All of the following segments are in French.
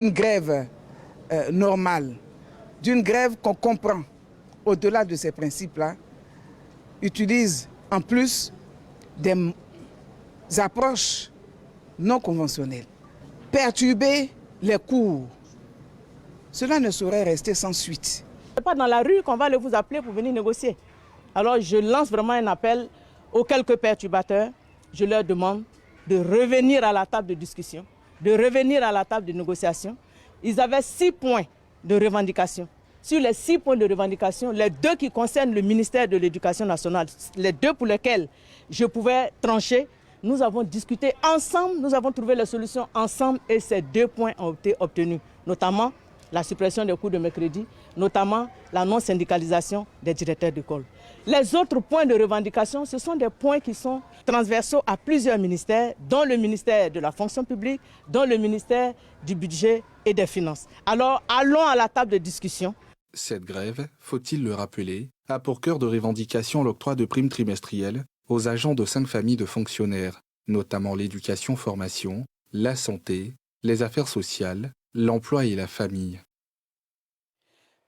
Une grève normale, d'une grève qu'on comprend au-delà de ces principes-là, utilise en plus des approches non conventionnelles. Perturber les cours, cela ne saurait rester sans suite. Ce n'est pas dans la rue qu'on va vous appeler pour venir négocier. Alors je lance vraiment un appel aux quelques perturbateurs. Je leur demande de revenir à la table de discussion, de revenir à la table de négociation. Ils avaient 6 points de revendication. Sur les 6 points de revendication, les 2 qui concernent le ministère de l'Éducation nationale, les 2 pour lesquels je pouvais trancher, nous avons discuté ensemble, nous avons trouvé les solutions ensemble et ces 2 points ont été obtenus, notamment la suppression des cours de mercredi, notamment la non-syndicalisation des directeurs d'école. Les autres points de revendication, ce sont des points qui sont transversaux à plusieurs ministères, dont le ministère de la fonction publique, dont le ministère du budget et des finances. Alors, allons à la table de discussion. Cette grève, faut-il le rappeler, a pour cœur de revendication l'octroi de primes trimestrielles aux agents de 5 familles de fonctionnaires, notamment l'éducation-formation, la santé, les affaires sociales, l'emploi et la famille.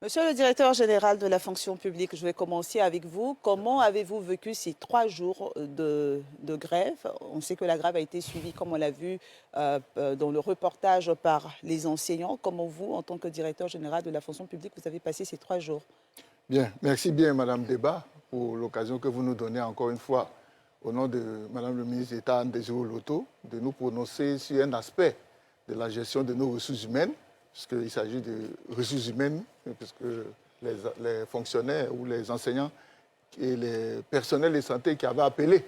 Monsieur le directeur général de la fonction publique, je vais commencer avec vous. Comment avez-vous vécu ces 3 jours de grève? On sait que la grève a été suivie, comme on l'a vu dans le reportage, par les enseignants. Comment vous, en tant que directeur général de la fonction publique, vous avez passé ces 3 jours? Bien, merci bien Madame Débat pour l'occasion que vous nous donnez encore une fois, au nom de Madame le ministre d'État Anne Désiré Loto, de nous prononcer sur un aspect de la gestion de nos ressources humaines, puisqu'il s'agit de ressources humaines, puisque les fonctionnaires ou les enseignants et les personnels de santé qui avaient appelé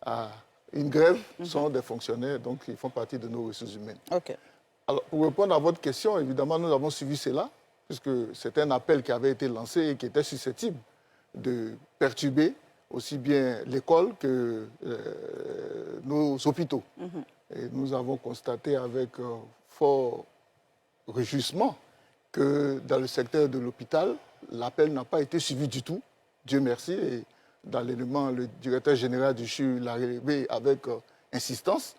à une grève sont des fonctionnaires, donc ils font partie de nos ressources humaines. Okay. Alors, pour répondre à votre question, évidemment, nous avons suivi cela, puisque c'est un appel qui avait été lancé et qui était susceptible de perturber aussi bien l'école que nos hôpitaux. Et nous avons constaté avec fort réjouissement que dans le secteur de l'hôpital, l'appel n'a pas été suivi du tout, Dieu merci. Et dans l'élément, le directeur général du CHU l'a relevé avec insistance.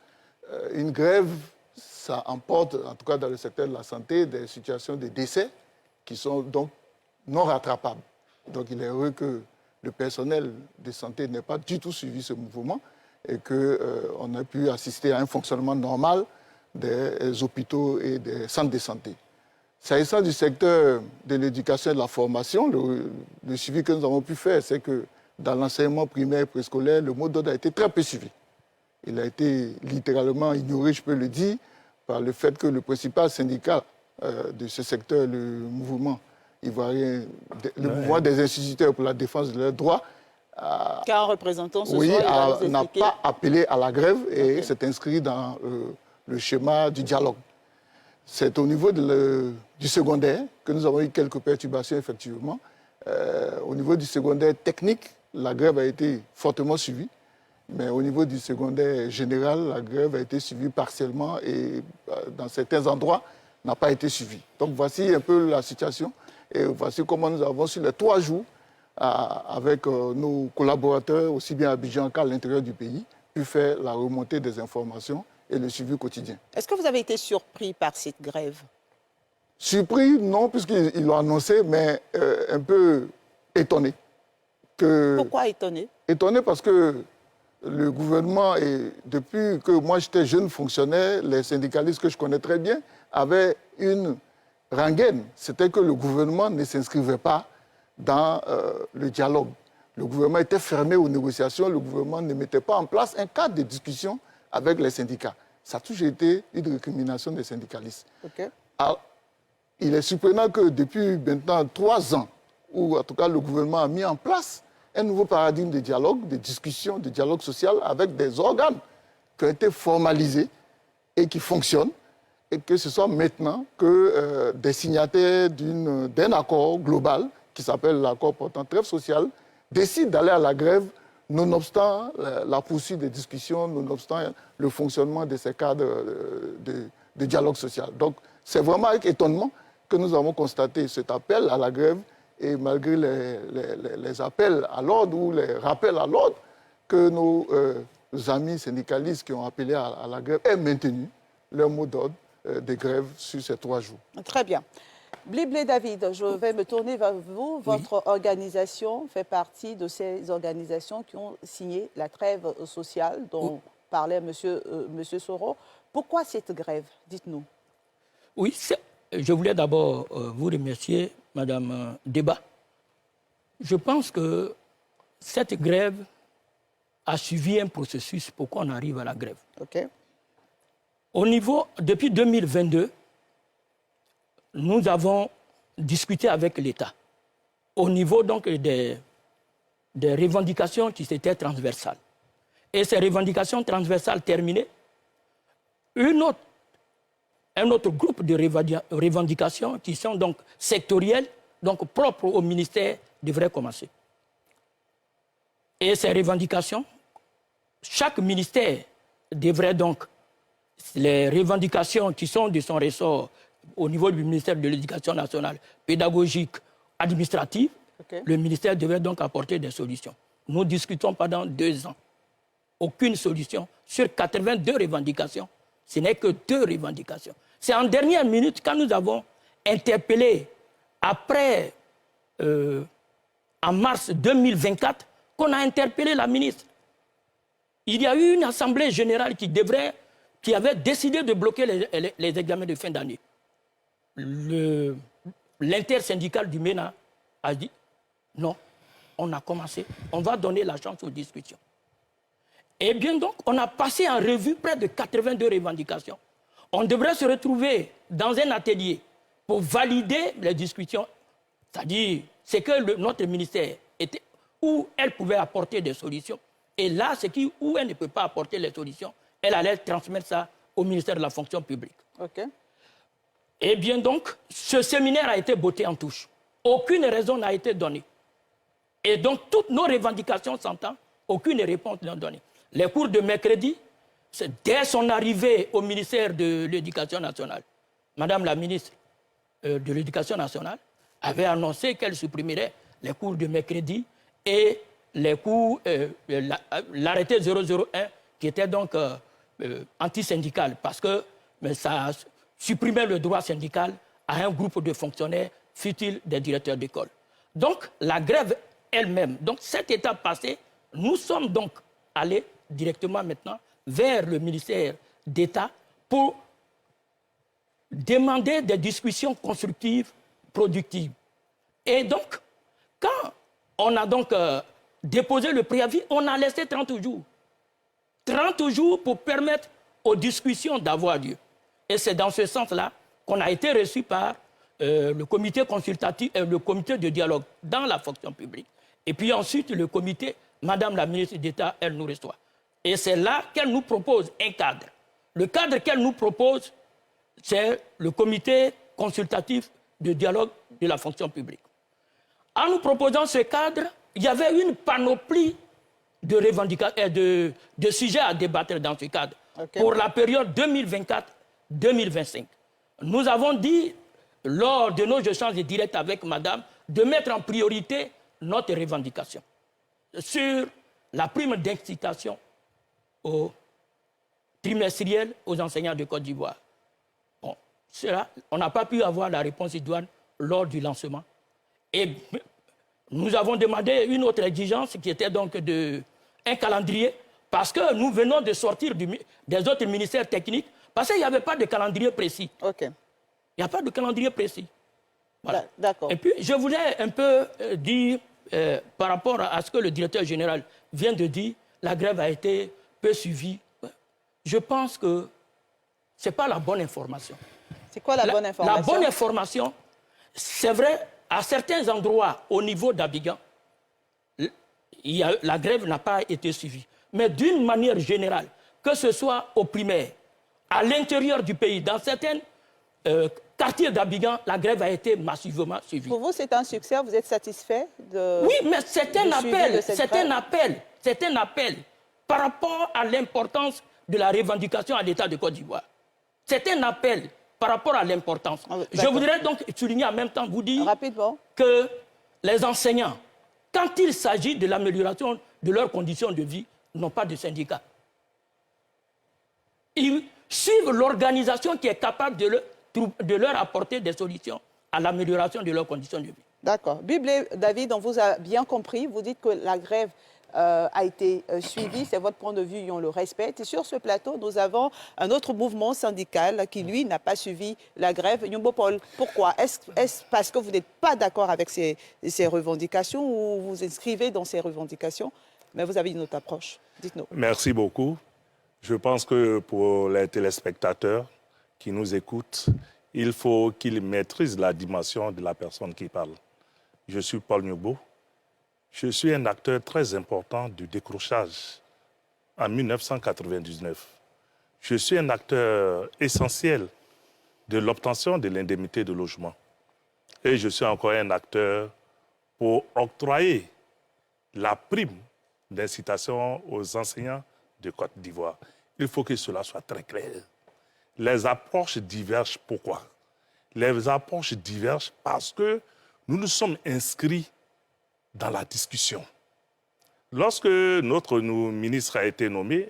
Une grève, ça emporte, en tout cas dans le secteur de la santé, des situations de décès qui sont donc non rattrapables. Donc il est heureux que le personnel de santé n'ait pas du tout suivi ce mouvement et qu'on ait pu assister à un fonctionnement normal des hôpitaux et des centres de santé. S'agissant du secteur de l'éducation et de la formation, le suivi que nous avons pu faire, c'est que dans l'enseignement primaire et préscolaire, le mot d'ordre a été très peu suivi. Il a été littéralement ignoré, je peux le dire, par le fait que le principal syndicat de ce secteur, le mouvement ivoirien, le mouvement des instituteurs pour la défense de leurs droits, car un représentant ce soir, n'a pas appelé à la grève et s'est inscrit dans le schéma du dialogue. C'est au niveau du secondaire que nous avons eu quelques perturbations, effectivement. Au niveau du secondaire technique, la grève a été fortement suivie. Mais au niveau du secondaire général, la grève a été suivie partiellement et dans certains endroits, n'a pas été suivie. Donc voici un peu la situation. Et voici comment nous avons, sur les 3 jours, avec nos collaborateurs, aussi bien à Abidjan qu'à l'intérieur du pays, pu faire la remontée des informations et le suivi quotidien. Est-ce que vous avez été surpris par cette grève? Surpris, non, puisqu'ils l'ont annoncé, mais un peu étonné. Pourquoi étonné? Étonné parce que le gouvernement, et depuis que moi j'étais jeune fonctionnaire, les syndicalistes que je connais très bien avaient une rengaine. C'était que le gouvernement ne s'inscrivait pas dans le dialogue. Le gouvernement était fermé aux négociations, le gouvernement ne mettait pas en place un cadre de discussion avec les syndicats. Ça a toujours été une récrimination des syndicalistes. Okay. Alors, il est surprenant que depuis maintenant 3 ans, où en tout cas le gouvernement a mis en place un nouveau paradigme de dialogue, de discussion, de dialogue social avec des organes qui ont été formalisés et qui fonctionnent, et que ce soit maintenant que des signataires d'un accord global qui s'appelle l'accord portant trêve sociale décident d'aller à la grève nonobstant la poursuite des discussions, nonobstant le fonctionnement de ces cadres de dialogue social. Donc c'est vraiment avec étonnement que nous avons constaté cet appel à la grève et malgré les appels à l'ordre ou les rappels à l'ordre que nos amis syndicalistes qui ont appelé à la grève aient maintenu leur mot d'ordre des grèves sur ces 3 jours. Très bien. Bliblé David, je vais me tourner vers vous. Votre organisation fait partie de ces organisations qui ont signé la trêve sociale dont parlait monsieur Soro. Pourquoi cette grève? Dites-nous. Oui, je voulais d'abord vous remercier, Madame Débat. Je pense que cette grève a suivi un processus pour qu'on arrive à la grève. OK. Au niveau, depuis 2022, nous avons discuté avec l'État au niveau donc des revendications qui étaient transversales. Et ces revendications transversales terminées, un autre groupe de revendications qui sont donc sectorielles, donc propres au ministère, devrait commencer. Et ces revendications, chaque ministère devrait donc, les revendications qui sont de son ressort au niveau du ministère de l'Éducation nationale, pédagogique, administrative, le ministère devrait donc apporter des solutions. Nous discutons pendant 2 ans. Aucune solution. Sur 82 revendications, ce n'est que 2 revendications. C'est en dernière minute, quand nous avons interpellé, après, en mars 2024, qu'on a interpellé la ministre. Il y a eu une assemblée générale qui avait décidé de bloquer les examens de fin d'année. L'intersyndical du MENA a dit non, on a commencé, on va donner la chance aux discussions. Et bien donc, on a passé en revue près de 82 revendications. On devrait se retrouver dans un atelier pour valider les discussions, c'est-à-dire ce que notre ministère était, où elle pouvait apporter des solutions. Et là, où elle ne peut pas apporter les solutions, elle allait transmettre ça au ministère de la fonction publique. OK. Et bien donc, ce séminaire a été botté en touche. Aucune raison n'a été donnée. Et donc, toutes nos revendications s'entendent, aucune réponse n'est donnée. Les cours de mercredi, dès son arrivée au ministère de l'Éducation nationale, Madame la ministre de l'Éducation nationale avait annoncé qu'elle supprimerait les cours de mercredi et les cours, l'arrêté 001 qui était donc anti-syndical parce que ça supprimait le droit syndical à un groupe de fonctionnaires, fut-il des directeurs d'école. Donc la grève elle-même, donc cette étape passée, nous sommes donc allés directement maintenant vers le ministère d'État pour demander des discussions constructives, productives. Et donc, quand on a donc déposé le préavis, on a laissé 30 jours. 30 jours pour permettre aux discussions d'avoir lieu. Et c'est dans ce sens-là qu'on a été reçu par le comité consultatif, le comité de dialogue dans la fonction publique. Et puis ensuite, le comité, Madame la ministre d'État, elle nous reçoit. Et c'est là qu'elle nous propose un cadre. Le cadre qu'elle nous propose, c'est le comité consultatif de dialogue de la fonction publique. En nous proposant ce cadre, il y avait une panoplie de sujets à débattre dans ce cadre pour la période 2024-2025. Nous avons dit, lors de nos échanges directs avec Madame, de mettre en priorité notre revendication sur la prime d'incitation au trimestriel aux enseignants de Côte d'Ivoire. Bon, cela, on n'a pas pu avoir la réponse idoine lors du lancement. Et nous avons demandé une autre exigence qui était donc un calendrier, parce que nous venons de sortir des autres ministères techniques, parce qu'il n'y avait pas de calendrier précis. OK. Il n'y a pas de calendrier précis. Voilà. D'accord. Et puis, je voulais un peu dire, par rapport à ce que le directeur général vient de dire, la grève a été peu suivie. Je pense que ce n'est pas la bonne information. C'est quoi la bonne information? La bonne information, c'est vrai, à certains endroits au niveau d'Abidjan, la grève n'a pas été suivie. Mais d'une manière générale, que ce soit au primaire, à l'intérieur du pays, dans certains quartiers d'Abidjan, la grève a été massivement suivie. Pour vous, c'est un succès? Vous êtes satisfait de... Oui, mais c'est un appel par rapport à l'importance de la revendication à l'État de Côte d'Ivoire. C'est un appel par rapport à l'importance. Je voudrais donc souligner en même temps, vous dire que les enseignants, quand il s'agit de l'amélioration de leurs conditions de vie, n'ont pas de syndicat. suivent l'organisation qui est capable de leur apporter des solutions à l'amélioration de leurs conditions de vie. D'accord. Biblé, David, on vous a bien compris. Vous dites que la grève a été suivie. C'est votre point de vue et on le respecte. Et sur ce plateau, nous avons un autre mouvement syndical qui, lui, n'a pas suivi la grève. Nyombo Paul, pourquoi? Est-ce parce que vous n'êtes pas d'accord avec ces revendications ou vous inscrivez dans ces revendications, mais vous avez une autre approche? Dites-nous. Merci beaucoup. Je pense que pour les téléspectateurs qui nous écoutent, il faut qu'ils maîtrisent la dimension de la personne qui parle. Je suis Paul Nyombo. Je suis un acteur très important du décrochage en 1999. Je suis un acteur essentiel de l'obtention de l'indemnité de logement. Et je suis encore un acteur pour octroyer la prime d'incitation aux enseignants de Côte d'Ivoire. Il faut que cela soit très clair. Les approches divergent. Pourquoi? Les approches divergent parce que nous nous sommes inscrits dans la discussion. Lorsque notre ministre a été nommé,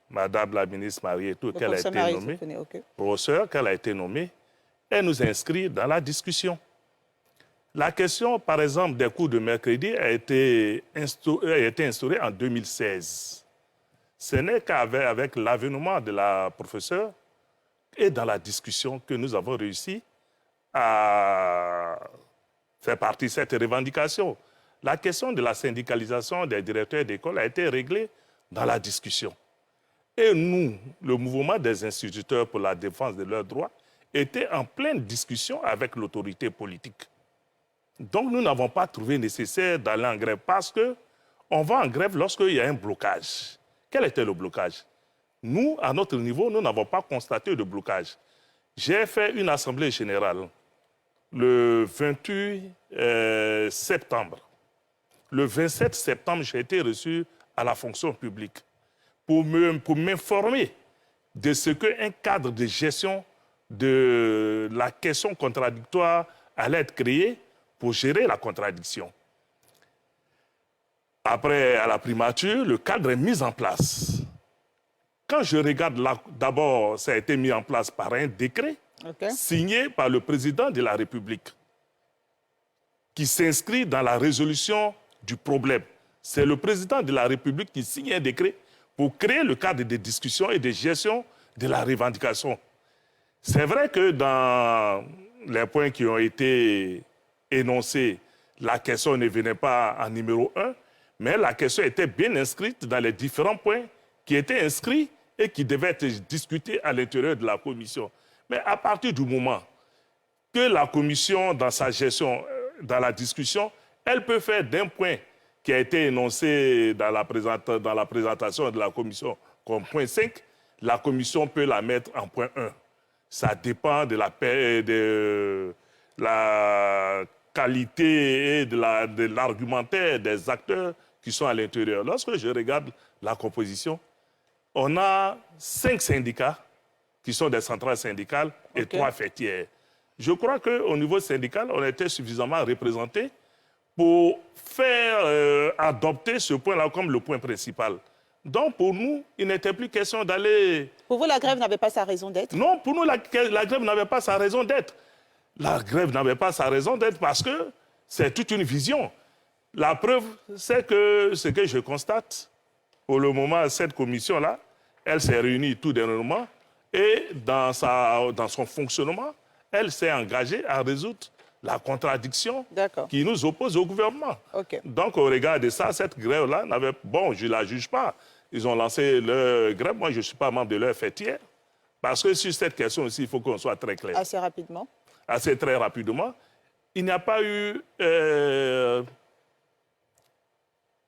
Madame la ministre Marietou, qu'elle a été nommée, professeur, qu'elle a été nommée, elle nous inscrit dans la discussion. La question, par exemple, des cours de mercredi a été instaurée en 2016. Ce n'est qu'avec l'avènement de la professeure et dans la discussion que nous avons réussi à faire partie de cette revendication. La question de la syndicalisation des directeurs d'école a été réglée dans la discussion. Et nous, le mouvement des instituteurs pour la défense de leurs droits, était en pleine discussion avec l'autorité politique. Donc nous n'avons pas trouvé nécessaire d'aller en grève parce qu'on va en grève lorsqu'il y a un blocage. Quel était le blocage? Nous, à notre niveau, nous n'avons pas constaté de blocage. J'ai fait une assemblée générale le 28 septembre. Le 27 septembre, j'ai été reçu à la fonction publique pour m'informer de ce qu'un cadre de gestion de la question contradictoire allait être créé pour gérer la contradiction. Après, à la primature, le cadre est mis en place. Quand je regarde là, d'abord, ça a été mis en place par un décret signé par le président de la République qui s'inscrit dans la résolution du problème. C'est le président de la République qui signe un décret pour créer le cadre de discussion et de gestion de la revendication. C'est vrai que dans les points qui ont été énoncés, la question ne venait pas en numéro 1, mais la question était bien inscrite dans les différents points qui étaient inscrits et qui devaient être discutés à l'intérieur de la commission. Mais à partir du moment que la commission, dans sa gestion, dans la discussion, elle peut faire d'un point qui a été énoncé dans la présentation de la commission comme point 5, la commission peut la mettre en point 1. Ça dépend de la qualité et de l'argumentaire des acteurs qui sont à l'intérieur. Lorsque je regarde la composition, on a 5 syndicats qui sont des centrales syndicales et 3 fêtières. Je crois qu'au niveau syndical, on était suffisamment représentés pour faire adopter ce point-là comme le point principal. Donc, pour nous, il n'était plus question d'aller... Pour vous, la grève n'avait pas sa raison d'être? Non, pour nous, la grève n'avait pas sa raison d'être. La grève n'avait pas sa raison d'être parce que c'est toute une vision. La preuve, c'est que ce que je constate, pour le moment, cette commission-là, elle s'est réunie tout dernièrement et dans son fonctionnement, elle s'est engagée à résoudre la contradiction qui nous oppose au gouvernement. Donc, au regard de ça, cette grève-là, bon, je ne la juge pas. Ils ont lancé leur grève. Moi, je ne suis pas membre de leur fêtière. Parce que sur cette question aussi, il faut qu'on soit très clair. Assez rapidement. Assez très rapidement. Il n'y a pas eu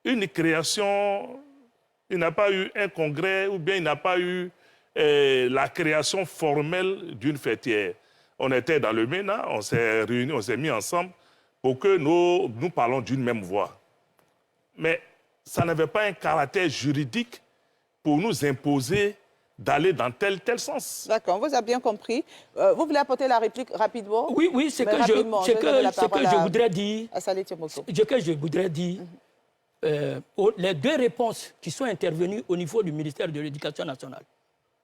une création, il n'y a pas eu un congrès, ou bien il n'y a pas eu la création formelle d'une fêtière. On était dans le MENA, on s'est réunis, on s'est mis ensemble pour que nous parlons d'une même voix. Mais ça n'avait pas un caractère juridique pour nous imposer d'aller dans tel sens. D'accord, on vous a bien compris. Vous voulez apporter la réplique rapidement? Oui, ce que je voudrais dire, les deux réponses qui sont intervenues au niveau du ministère de l'Éducation nationale.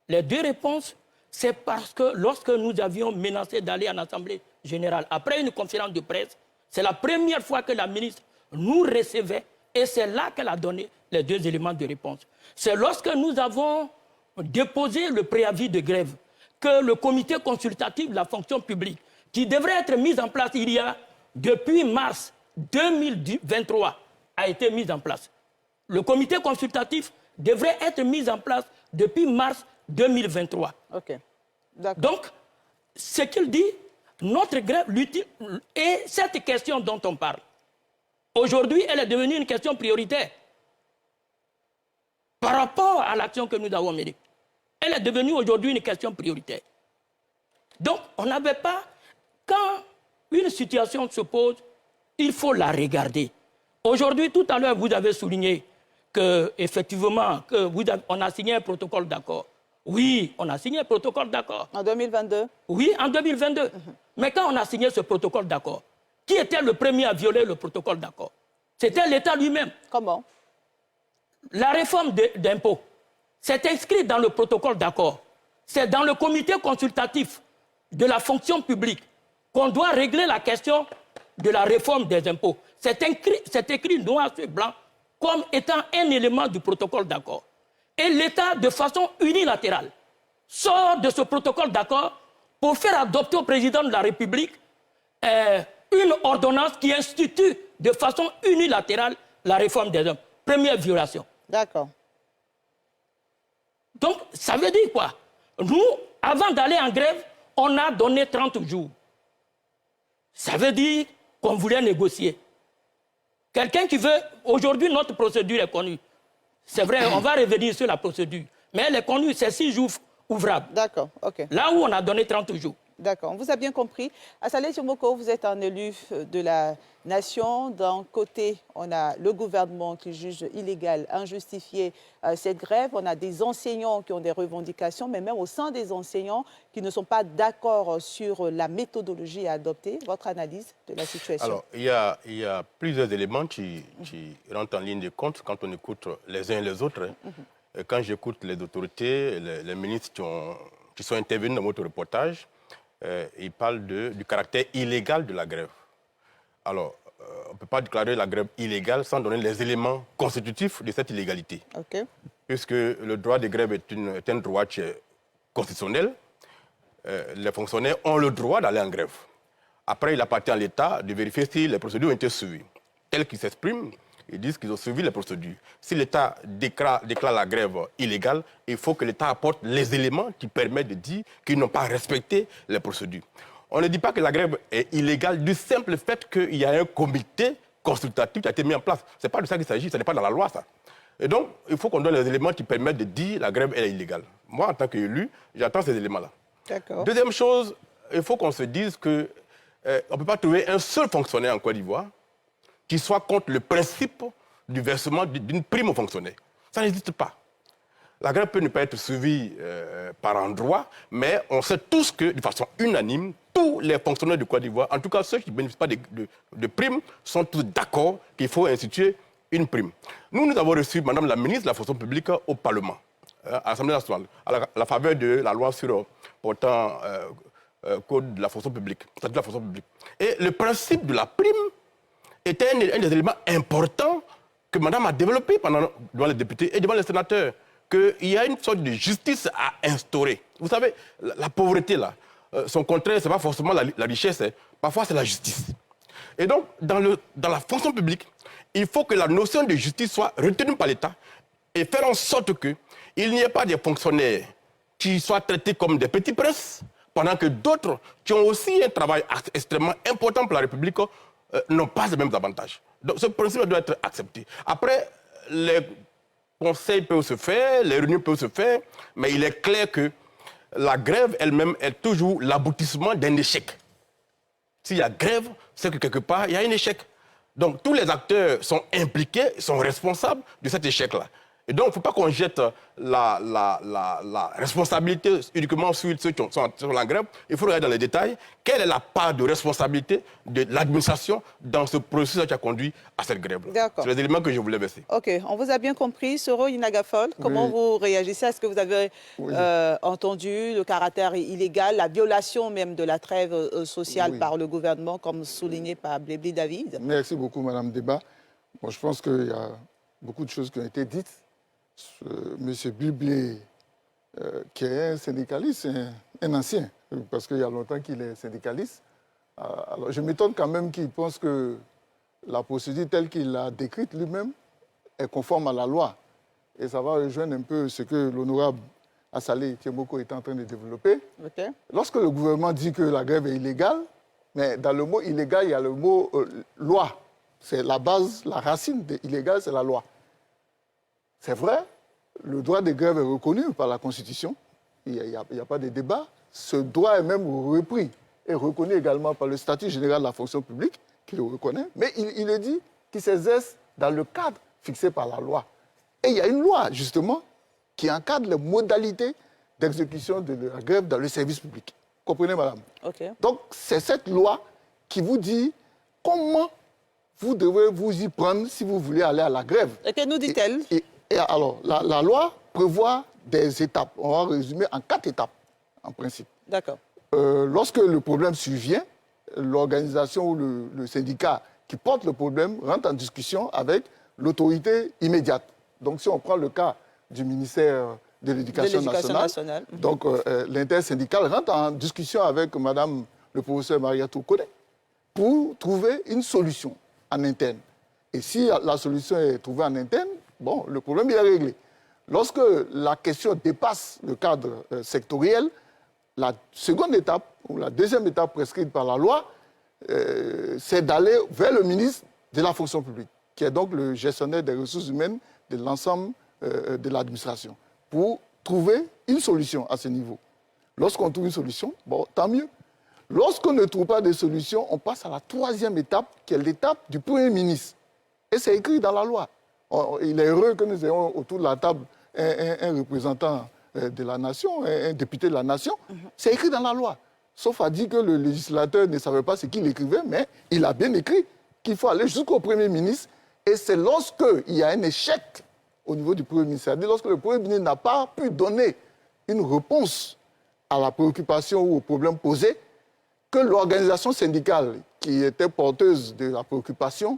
Les deux réponses, c'est parce que lorsque nous avions menacé d'aller en Assemblée générale, après une conférence de presse, c'est la première fois que la ministre nous recevait et c'est là qu'elle a donné les deux éléments de réponse. C'est lorsque nous avons déposé le préavis de grève que le comité consultatif de la fonction publique, qui devrait être mis en place il y a depuis mars 2023, a été mis en place. Le comité consultatif devrait être mis en place depuis mars 2023. Ok. D'accord. Donc, ce qu'il dit, notre grève, et cette question dont on parle, aujourd'hui, elle est devenue une question prioritaire par rapport à l'action que nous avons menée. Elle est devenue aujourd'hui une question prioritaire. Donc, on n'avait pas... Quand une situation se pose, il faut la regarder. Aujourd'hui, tout à l'heure, vous avez souligné qu'effectivement, on a signé un protocole d'accord. Oui, on a signé un protocole d'accord. En 2022? Oui, en 2022. Mais quand on a signé ce protocole d'accord, qui était le premier à violer le protocole d'accord? C'était l'État lui-même. Comment? La réforme d'impôts, c'est inscrit dans le protocole d'accord. C'est dans le comité consultatif de la fonction publique qu'on doit régler la question de la réforme des impôts. C'est écrit noir sur blanc comme étant un élément du protocole d'accord. Et l'État, de façon unilatérale, sort de ce protocole d'accord pour faire adopter au président de la République une ordonnance qui institue de façon unilatérale la réforme des impôts. Première violation. D'accord. Donc, ça veut dire quoi? Nous, avant d'aller en grève, on a donné 30 jours. Ça veut dire qu'on voulait négocier. Quelqu'un qui veut... Aujourd'hui, notre procédure est connue. C'est vrai, on va revenir sur la procédure. Mais elle est connue, c'est 6 jours ouvrables. D'accord, ok. Là où on a donné 30 jours. D'accord, on vous a bien compris. Assalé Tchomoko, vous êtes un élu de la nation. D'un côté, on a le gouvernement qui juge illégal, injustifié cette grève. On a des enseignants qui ont des revendications, mais même au sein des enseignants qui ne sont pas d'accord sur la méthodologie à adopter. Votre analyse de la situation? Alors, il y a plusieurs éléments qui rentrent en ligne de compte quand on écoute les uns et les autres. Quand j'écoute les autorités, les ministres qui sont intervenus dans votre reportage, il parle du caractère illégal de la grève. Alors, on ne peut pas déclarer la grève illégale sans donner les éléments constitutifs de cette illégalité. Okay. Puisque le droit de grève est un droit constitutionnel, les fonctionnaires ont le droit d'aller en grève. Après, il appartient à l'État de vérifier si les procédures ont été suivies. Tels qu'ils s'expriment, ils disent qu'ils ont suivi les procédures. Si l'État déclare la grève illégale, il faut que l'État apporte les éléments qui permettent de dire qu'ils n'ont pas respecté les procédures. On ne dit pas que la grève est illégale du simple fait qu'il y a un comité consultatif qui a été mis en place. Ce n'est pas de ça qu'il s'agit, ce n'est pas dans la loi, ça. Et donc, il faut qu'on donne les éléments qui permettent de dire que la grève est illégale. Moi, en tant qu'élu, j'attends ces éléments-là. D'accord. Deuxième chose, il faut qu'on se dise qu'on ne peut pas trouver un seul fonctionnaire en Côte d'Ivoire qui soit contre le principe du versement d'une prime aux fonctionnaires. Ça n'existe pas. La grève peut ne pas être suivie par endroit, mais on sait tous que, de façon unanime, tous les fonctionnaires de Côte d'Ivoire, en tout cas ceux qui ne bénéficient pas de primes, sont tous d'accord qu'il faut instituer une prime. Nous avons reçu Madame la ministre de la fonction publique au Parlement, à l'Assemblée nationale, à la faveur de la loi sur portant code de la fonction publique, statut de la fonction publique. Et le principe de la prime était un des éléments importants que Madame a développé devant les députés et devant les sénateurs, qu'il y a une sorte de justice à instaurer. Vous savez, la pauvreté, là, son contraire, ce n'est pas forcément la richesse, parfois c'est la justice. Et donc, dans la fonction publique, il faut que la notion de justice soit retenue par l'État et faire en sorte qu'il n'y ait pas des fonctionnaires qui soient traités comme des petits princes, pendant que d'autres, qui ont aussi un travail extrêmement important pour la République, n'ont pas les mêmes avantages. Donc ce principe doit être accepté. Après, les conseils peuvent se faire, les réunions peuvent se faire, mais il est clair que la grève elle-même est toujours l'aboutissement d'un échec. S'il y a grève, c'est que quelque part, il y a un échec. Donc tous les acteurs sont impliqués, sont responsables de cet échec-là. Et donc, il ne faut pas qu'on jette la responsabilité uniquement sur ceux qui sont sur la grève. Il faut regarder dans les détails quelle est la part de responsabilité de l'administration dans ce processus qui a conduit à cette grève. C'est les éléments que je voulais verser. OK, on vous a bien compris. Soro Inagafol, comment vous réagissez? Est-ce que vous avez entendu le caractère illégal, la violation même de la trêve sociale par le gouvernement, comme souligné par Blébli David? Merci beaucoup, Madame Débat. Bon, je pense qu'il y a beaucoup de choses qui ont été dites. Monsieur Blébli, qui est un syndicaliste, un ancien, parce qu'il y a longtemps qu'il est syndicaliste. Alors, je m'étonne quand même qu'il pense que la procédure telle qu'il l'a décrite lui-même est conforme à la loi. Et ça va rejoindre un peu ce que l'honorable Assalé Tiemoko est en train de développer. Lorsque le gouvernement dit que la grève est illégale, mais dans le mot illégal, il y a le mot loi. C'est la base, la racine de illégal, c'est la loi. C'est vrai, le droit de grève est reconnu par la Constitution. Il n'y a pas de débat. Ce droit est même repris et reconnu également par le statut général de la fonction publique, qui le reconnaît. Mais il est dit qu'il s'exerce dans le cadre fixé par la loi. Et il y a une loi, justement, qui encadre les modalités d'exécution de la grève dans le service public. Comprenez, madame? Donc, c'est cette loi qui vous dit comment vous devez vous y prendre si vous voulez aller à la grève. Et que nous dit-elle? Et alors, la loi prévoit des étapes. On va résumer en 4 étapes, en principe. D'accord. Lorsque le problème survient, l'organisation ou le syndicat qui porte le problème rentre en discussion avec l'autorité immédiate. Donc, si on prend le cas du ministère de l'Éducation nationale, donc l'intersyndical rentre en discussion avec madame le professeur Mariatou Kodé pour trouver une solution en interne. Et si la solution est trouvée en interne, bon, le problème il est réglé. Lorsque la question dépasse le cadre sectoriel, la seconde étape, ou la deuxième étape prescrite par la loi, c'est d'aller vers le ministre de la fonction publique, qui est donc le gestionnaire des ressources humaines de l'ensemble de l'administration, pour trouver une solution à ce niveau. Lorsqu'on trouve une solution, bon, tant mieux. Lorsqu'on ne trouve pas de solution, on passe à la troisième étape, qui est l'étape du Premier ministre. Et c'est écrit dans la loi. Il est heureux que nous ayons autour de la table un représentant de la nation, un député de la nation. C'est écrit dans la loi. Sauf à dire que le législateur ne savait pas ce qu'il écrivait, mais il a bien écrit qu'il faut aller jusqu'au Premier ministre. Et c'est lorsqu'il y a un échec au niveau du Premier ministre, c'est-à-dire lorsque le Premier ministre n'a pas pu donner une réponse à la préoccupation ou au problème posé, que l'organisation syndicale qui était porteuse de la préoccupation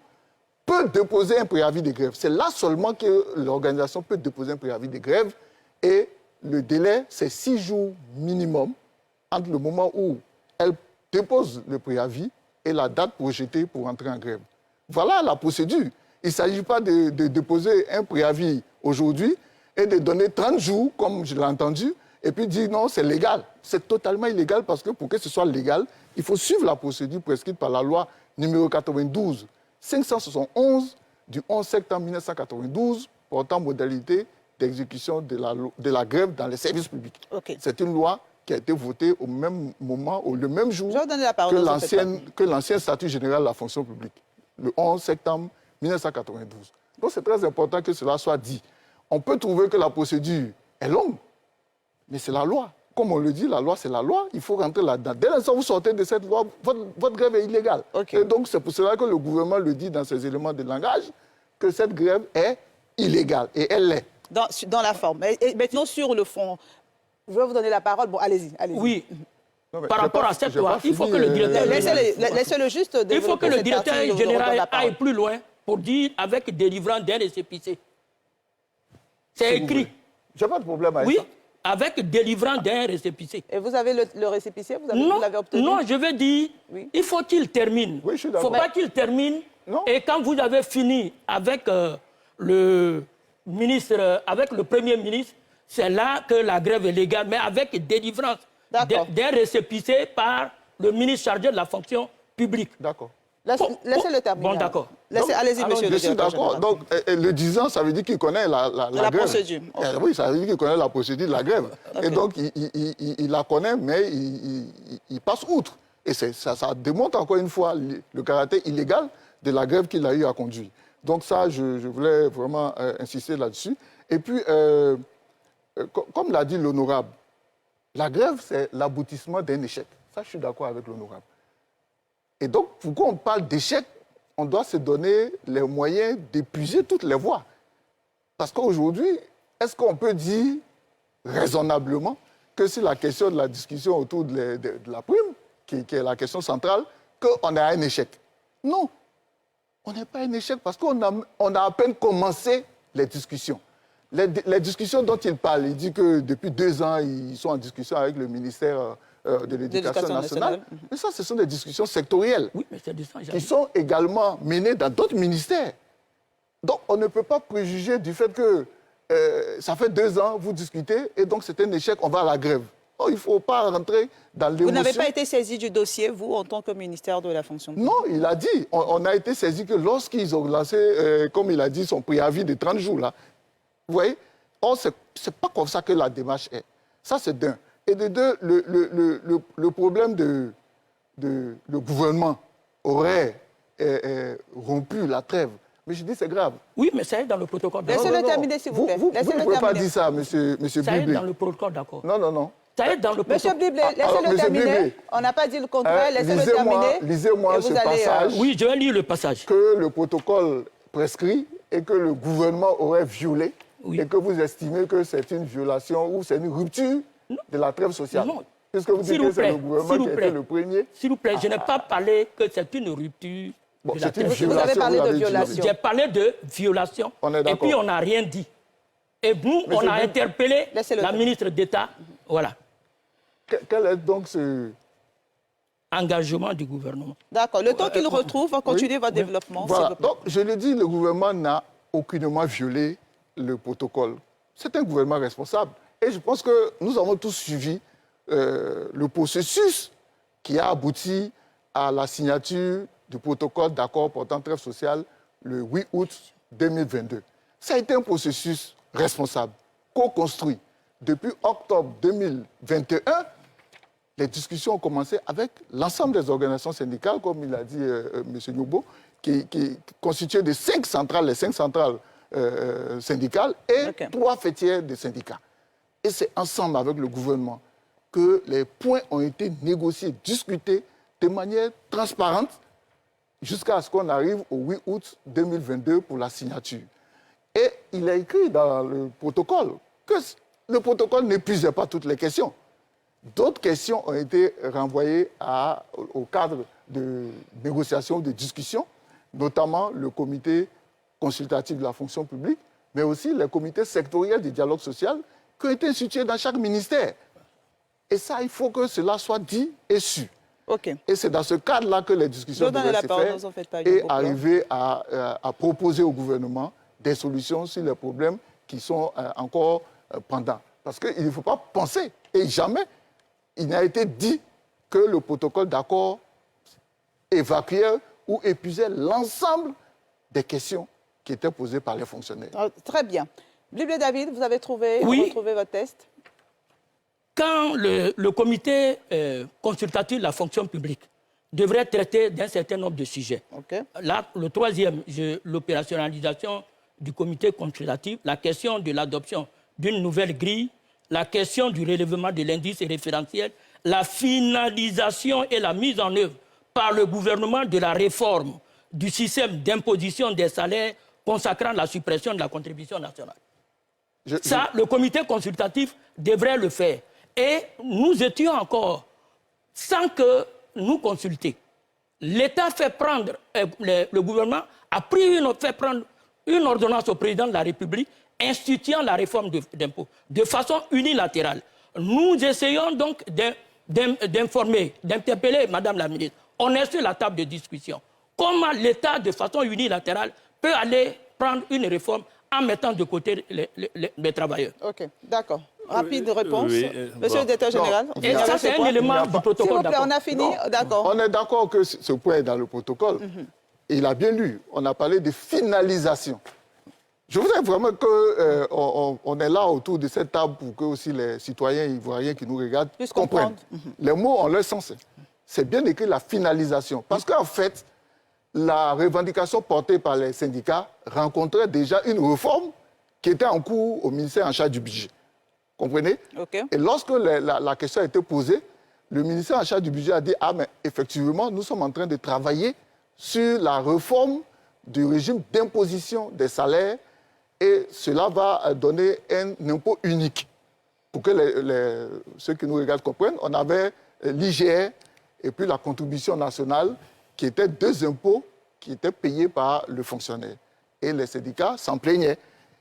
peut déposer un préavis de grève. C'est là seulement que l'organisation peut déposer un préavis de grève et le délai, c'est 6 jours minimum entre le moment où elle dépose le préavis et la date projetée pour entrer en grève. Voilà la procédure. Il ne s'agit pas de déposer un préavis aujourd'hui et de donner 30 jours, comme je l'ai entendu, et puis dire non, c'est légal. C'est totalement illégal parce que pour que ce soit légal, il faut suivre la procédure prescrite par la loi numéro 92-571 du 11 septembre 1992 portant modalité d'exécution de la grève dans les services publics. C'est une loi qui a été votée au même moment, ou le même jour que l'ancien statut général de la fonction publique, le 11 septembre 1992. Donc c'est très important que cela soit dit. On peut trouver que la procédure est longue, mais c'est la loi. Comme on le dit, la loi, c'est la loi. Il faut rentrer là-dedans. Dès l'instant où vous sortez de cette loi, votre grève est illégale. Et donc, c'est pour cela que le gouvernement le dit dans ses éléments de langage, que cette grève est illégale. Et elle l'est. Dans la forme. Et maintenant, sur le fond, je vais vous donner la parole. Bon, allez-y. Oui. Par rapport à cette loi, il faut que le directeur... Laissez-le juste développer. Il faut que le directeur général aille plus loin pour dire avec délivrant d'un récépissé. C'est écrit. Je n'ai pas de problème avec ça. Oui. Avec délivrant d'un récépissé. Et vous avez le récépissé? Vous l'avez obtenu? Non, je veux dire, il faut qu'il termine. Oui, je suis d'accord. Il ne faut pas qu'il termine. Non. Et quand vous avez fini avec le ministre, avec le Premier ministre, c'est là que la grève est légale, mais avec délivrance d'un récépissé par le ministre chargé de la fonction publique. D'accord. Laissez-le terminer. Bon, d'accord. Allez-y, monsieur le directeur. Je suis d'accord. Donc, le 10 ans, ça veut dire qu'il connaît la grève. Procédure. Oui, ça veut dire qu'il connaît la procédure de la grève. Et donc, il la connaît, mais il passe outre. Et ça démontre encore une fois le caractère illégal de la grève qu'il a eu à conduire. Donc ça, je voulais vraiment insister là-dessus. Et puis, comme l'a dit l'honorable, la grève, c'est l'aboutissement d'un échec. Ça, je suis d'accord avec l'honorable. Et donc, pourquoi on parle d'échec, on doit se donner les moyens d'épuiser toutes les voies. Parce qu'aujourd'hui, est-ce qu'on peut dire raisonnablement que c'est la question de la discussion autour de la prime, qui est la question centrale, qu'on est à un échec? Non, on n'est pas à un échec parce qu'on a à peine commencé les discussions. Les discussions dont il parle, il dit que depuis 2 ans, ils sont en discussion avec le ministère de l'Éducation nationale. Mais ça, ce sont des discussions sectorielles qui sont également menées dans d'autres ministères. Donc, on ne peut pas préjuger du fait que ça fait 2 ans, vous discutez, et donc c'est un échec, on va à la grève. Oh, il ne faut pas rentrer dans l'émotion. Vous n'avez pas été saisi du dossier, vous, en tant que ministère de la fonction publique? Non, il a dit. On a été saisi que lorsqu'ils ont lancé, comme il a dit, son préavis de 30 jours, là. Vous voyez? Or, ce n'est pas comme ça que la démarche est. Ça, c'est d'un. Et de deux, le problème le gouvernement aurait rompu la trêve. Mais je dis, c'est grave. Oui, mais ça est dans le protocole d'accord. Laissez-le terminer, s'il vous plaît. Vous ne pouvez pas dire ça, monsieur Bliblé. Ça est dans le protocole d'accord. Non, non, non. Ça est dans le protocole. Monsieur Bliblé, laissez-le terminer. On n'a pas dit le contraire, laissez-le terminer. Lisez-moi ce passage. Oui, je vais lire le passage. Que le protocole prescrit et que le gouvernement aurait violé, et que vous estimez que c'est une violation ou c'est une rupture de la trêve sociale. Non. Puisque vous dites que c'est le gouvernement qui a été le premier. S'il vous plaît, je n'ai pas parlé que c'est une rupture. Bon, vous avez parlé de violation. J'ai parlé de violation. Et puis on n'a rien dit. Et nous, on a interpellé la ministre d'État. Voilà. Quel est donc ce engagement du gouvernement? D'accord. Le temps qu'il retrouve, continuez votre développement. Voilà. Donc, je le dis, le gouvernement n'a aucunement violé le protocole. C'est un gouvernement responsable. Et je pense que nous avons tous suivi le processus qui a abouti à la signature du protocole d'accord portant trêve sociale le 8 août 2022. Ça a été un processus responsable, co-construit. Depuis octobre 2021, les discussions ont commencé avec l'ensemble des organisations syndicales, comme il a dit M. Nyobo, qui est constitué de 5 centrales, les 5 centrales syndicales et 3 fêtières des syndicats. Et c'est ensemble avec le gouvernement que les points ont été négociés, discutés de manière transparente jusqu'à ce qu'on arrive au 8 août 2022 pour la signature. Et il a écrit dans le protocole que le protocole n'épuisait pas toutes les questions. D'autres questions ont été renvoyées au cadre de négociations, de discussions, notamment le comité consultatif de la fonction publique, mais aussi les comités sectoriels du dialogue social qui ont été institués dans chaque ministère. Et ça, il faut que cela soit dit et su. Et c'est dans ce cadre-là que les discussions devaient se faire et arriver à proposer au gouvernement des solutions sur les problèmes qui sont encore pendants. Parce qu'il ne faut pas penser, et jamais il n'a été dit que le protocole d'accord évacuait ou épuisait l'ensemble des questions qui étaient posées par les fonctionnaires. Très bien. Bliblé David, vous avez retrouvé votre test? Quand le comité consultatif de la fonction publique devrait traiter d'un certain nombre de sujets, là, le troisième, l'opérationnalisation du comité consultatif, la question de l'adoption d'une nouvelle grille, la question du relèvement de l'indice référentiel, la finalisation et la mise en œuvre par le gouvernement de la réforme du système d'imposition des salaires consacrant la suppression de la contribution nationale. Ça, le comité consultatif devrait le faire. Et nous étions encore, sans que nous consultions, l'État fait prendre, le gouvernement a fait prendre une ordonnance au président de la République instituant la réforme d'impôts de façon unilatérale. Nous essayons donc d'informer, d'interpeller Madame la ministre. On est sur la table de discussion. Comment l'État, de façon unilatérale, peut aller prendre une réforme en mettant de côté les travailleurs? Ok, d'accord. Rapide réponse. Monsieur le directeur général. Et ça, c'est un élément du protocole. S'il vous plaît, on a fini. D'accord. On est d'accord que ce point est dans le protocole. Et il a bien lu. On a parlé de finalisation. Je voudrais vraiment qu'on est là autour de cette table pour que aussi les citoyens ivoiriens qui nous regardent comprennent. Les mots ont leur sens. C'est bien écrit la finalisation. Parce qu'en fait, la revendication portée par les syndicats rencontrait déjà une réforme qui étaient en cours au ministère en charge du budget. Comprenez? Et lorsque la question a été posée, le ministère en charge du budget a dit « Ah, mais effectivement, nous sommes en train de travailler sur la réforme du régime d'imposition des salaires et cela va donner un impôt unique. » Pour que ceux qui nous regardent comprennent, on avait l'IGR et puis la contribution nationale qui étaient deux impôts qui étaient payés par le fonctionnaire. Et les syndicats s'en plaignaient.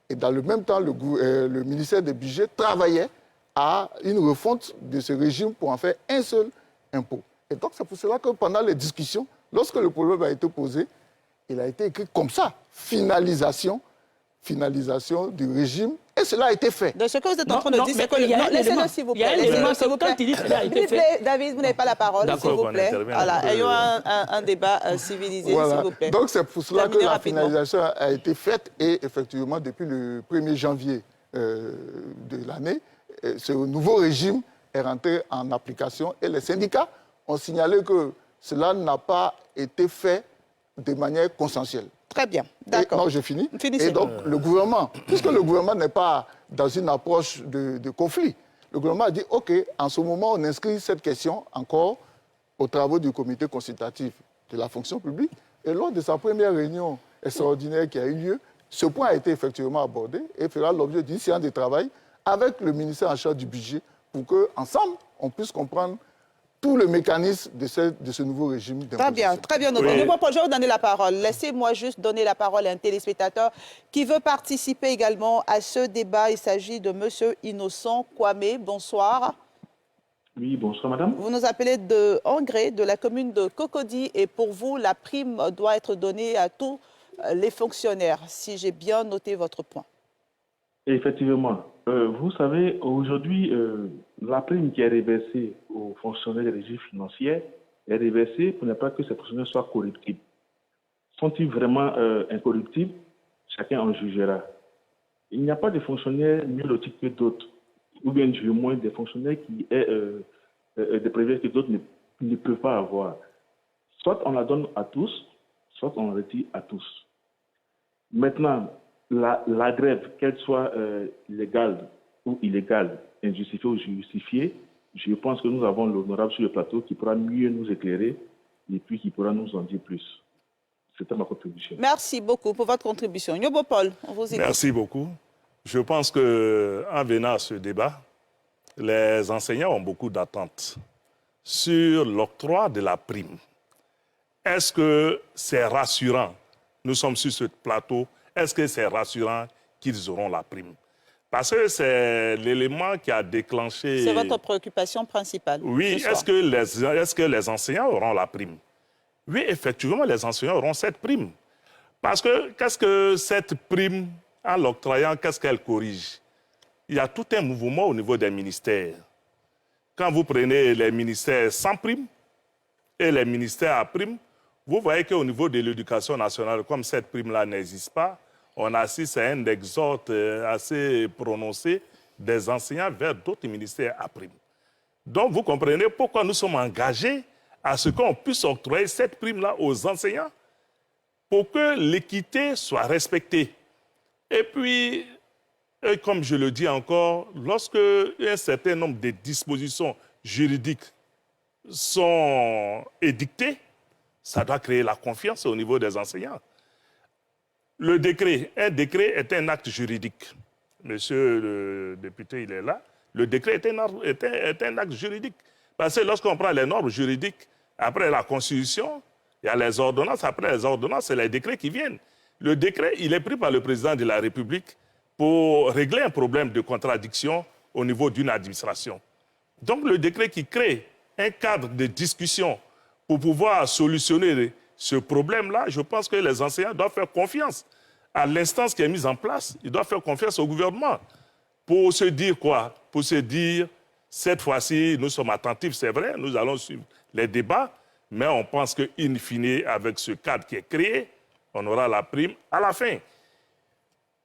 Et dans le même temps, le ministère des Budgets travaillait à une refonte de ce régime pour en faire un seul impôt. Et donc, c'est pour cela que pendant les discussions, lorsque le problème a été posé, il a été écrit comme ça, finalisation du régime, et cela a été fait. De ce que vous êtes en train de dire, c'est que... Laissez-le, s'il vous plaît. David, vous n'avez pas la parole, s'il vous plaît. Voilà, ayons un débat civilisé, s'il vous plaît. Donc, c'est pour cela que la finalisation a été faite, et effectivement, depuis le 1er janvier de l'année, ce nouveau régime est rentré en application, et les syndicats ont signalé que cela n'a pas été fait de manière consensuelle. Très bien, d'accord. Non, je finis. Finissez. Et donc, le gouvernement, puisque le gouvernement n'est pas dans une approche de conflit, le gouvernement a dit, OK, en ce moment, on inscrit cette question encore aux travaux du comité consultatif de la fonction publique. Et lors de sa première réunion extraordinaire qui a eu lieu, ce point a été effectivement abordé et fera l'objet d'une séance de travail avec le ministère en charge du budget pour qu'ensemble, on puisse comprendre tout le mécanisme de ce nouveau régime d'imposition. Très bien. Oui. Je vais vous donner la parole. Laissez-moi juste donner la parole à un téléspectateur qui veut participer également à ce débat. Il s'agit de M. Innocent Kwame. Bonsoir. Oui, bonsoir madame. Vous nous appelez de Angré, de la commune de Cocody. Et pour vous, la prime doit être donnée à tous les fonctionnaires, si j'ai bien noté votre point. Effectivement. Vous savez, aujourd'hui, la prime qui est reversée aux fonctionnaires des régimes financiers est reversée pour ne pas que ces fonctionnaires soient corruptibles. Sont-ils vraiment incorruptibles? Chacun en jugera. Il n'y a pas de fonctionnaires mieux lotis que d'autres, ou bien du moins des fonctionnaires qui aient des privilèges que d'autres ne peuvent pas avoir. Soit on la donne à tous, soit on la retire à tous. Maintenant, la grève, qu'elle soit légale ou illégale, injustifiée ou justifiée, je pense que nous avons l'honorable sur le plateau qui pourra mieux nous éclairer et puis qui pourra nous en dire plus. C'était ma contribution. Merci beaucoup pour votre contribution. Nyobo Paul, on vous écoute. Merci beaucoup. Je pense qu'en venant à ce débat, les enseignants ont beaucoup d'attentes sur l'octroi de la prime. Est-ce que c'est rassurant? Nous sommes sur ce plateau. Est-ce que c'est rassurant qu'ils auront la prime? Parce que c'est l'élément qui a déclenché... C'est votre préoccupation principale. Oui, est-ce que les enseignants auront la prime? Oui, effectivement, les enseignants auront cette prime. Parce que qu'est-ce que cette prime, en l'octroyant, qu'est-ce qu'elle corrige? Il y a tout un mouvement au niveau des ministères. Quand vous prenez les ministères sans prime et les ministères à prime, vous voyez qu'au niveau de l'éducation nationale, comme cette prime-là n'existe pas, on assiste à un exode assez prononcé des enseignants vers d'autres ministères à prime. Donc, vous comprenez pourquoi nous sommes engagés à ce qu'on puisse octroyer cette prime-là aux enseignants pour que l'équité soit respectée. Et puis, comme je le dis encore, lorsque un certain nombre de dispositions juridiques sont édictées, ça doit créer la confiance au niveau des enseignants. Un décret est un acte juridique. Monsieur le député, il est là. Le décret est un acte juridique. Parce que lorsqu'on prend les normes juridiques, après la Constitution, il y a les ordonnances. Après les ordonnances, c'est les décrets qui viennent. Le décret, il est pris par le président de la République pour régler un problème de contradiction au niveau d'une administration. Donc, le décret qui crée un cadre de discussion pour pouvoir solutionner ce problème-là, je pense que les enseignants doivent faire confiance à l'instance qui est mise en place. Ils doivent faire confiance au gouvernement pour se dire quoi? Pour se dire, cette fois-ci, nous sommes attentifs, c'est vrai, nous allons suivre les débats, mais on pense qu'in fine, avec ce cadre qui est créé, on aura la prime à la fin.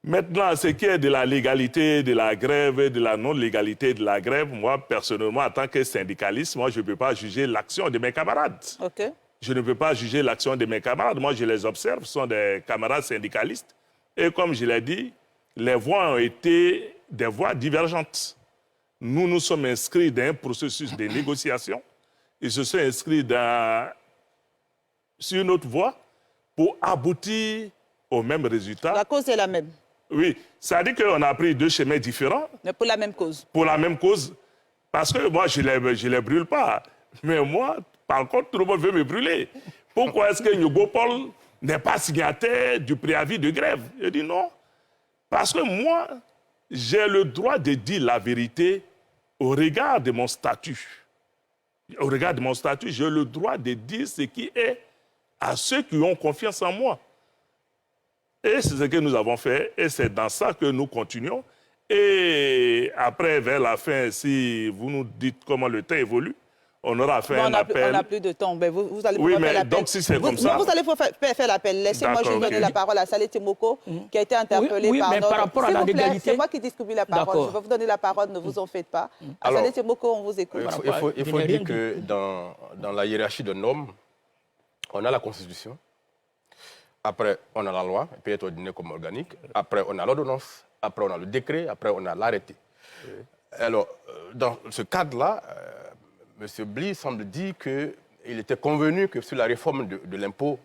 Maintenant, ce qui est de la légalité de la grève et de la non-légalité de la grève, moi, personnellement, en tant que syndicaliste, moi, je ne peux pas juger l'action de mes camarades. Okay. Je ne peux pas juger l'action de mes camarades. Moi, je les observe, ce sont des camarades syndicalistes. Et comme je l'ai dit, les voix ont été des voix divergentes. Nous nous sommes inscrits dans un processus de négociation. Ils se sont inscrits sur une autre voie pour aboutir au même résultat. La cause est la même. Oui, ça veut dire qu'on a pris deux chemins différents. Mais pour la même cause. Pour la même cause. Parce que moi, je ne les brûle pas. Mais moi, par contre, tout le monde veut me brûler. Pourquoi est-ce que Nyogo Paul n'est pas signataire du préavis de grève? Je dis non. Parce que moi, j'ai le droit de dire la vérité au regard de mon statut. Au regard de mon statut, j'ai le droit de dire ce qui est à ceux qui ont confiance en moi. Et c'est ce que nous avons fait, et c'est dans ça que nous continuons. Et après, vers la fin, si vous nous dites comment le temps évolue, on aura fait un appel. On n'a plus de temps. Mais vous allez oui, faire mais l'appel. donc si c'est comme ça... Vous allez faire l'appel. Laissez-moi juste donner la parole à Saleh Timoko, qui a été interpellé par... mais par rapport à la légalité... C'est moi qui distribue la parole. Je vais vous donner la parole, ne vous en faites pas. Saleh Timoko, on vous écoute. Il faut dire que dans la hiérarchie de normes, on a la Constitution. Après, on a la loi, peut être ordinaire comme organique. Après, on a l'ordonnance. Après, on a le décret. Après, on a l'arrêté. Oui. Alors, dans ce cadre-là, M. Bly semble dire qu'il était convenu que sur la réforme de l'impôt,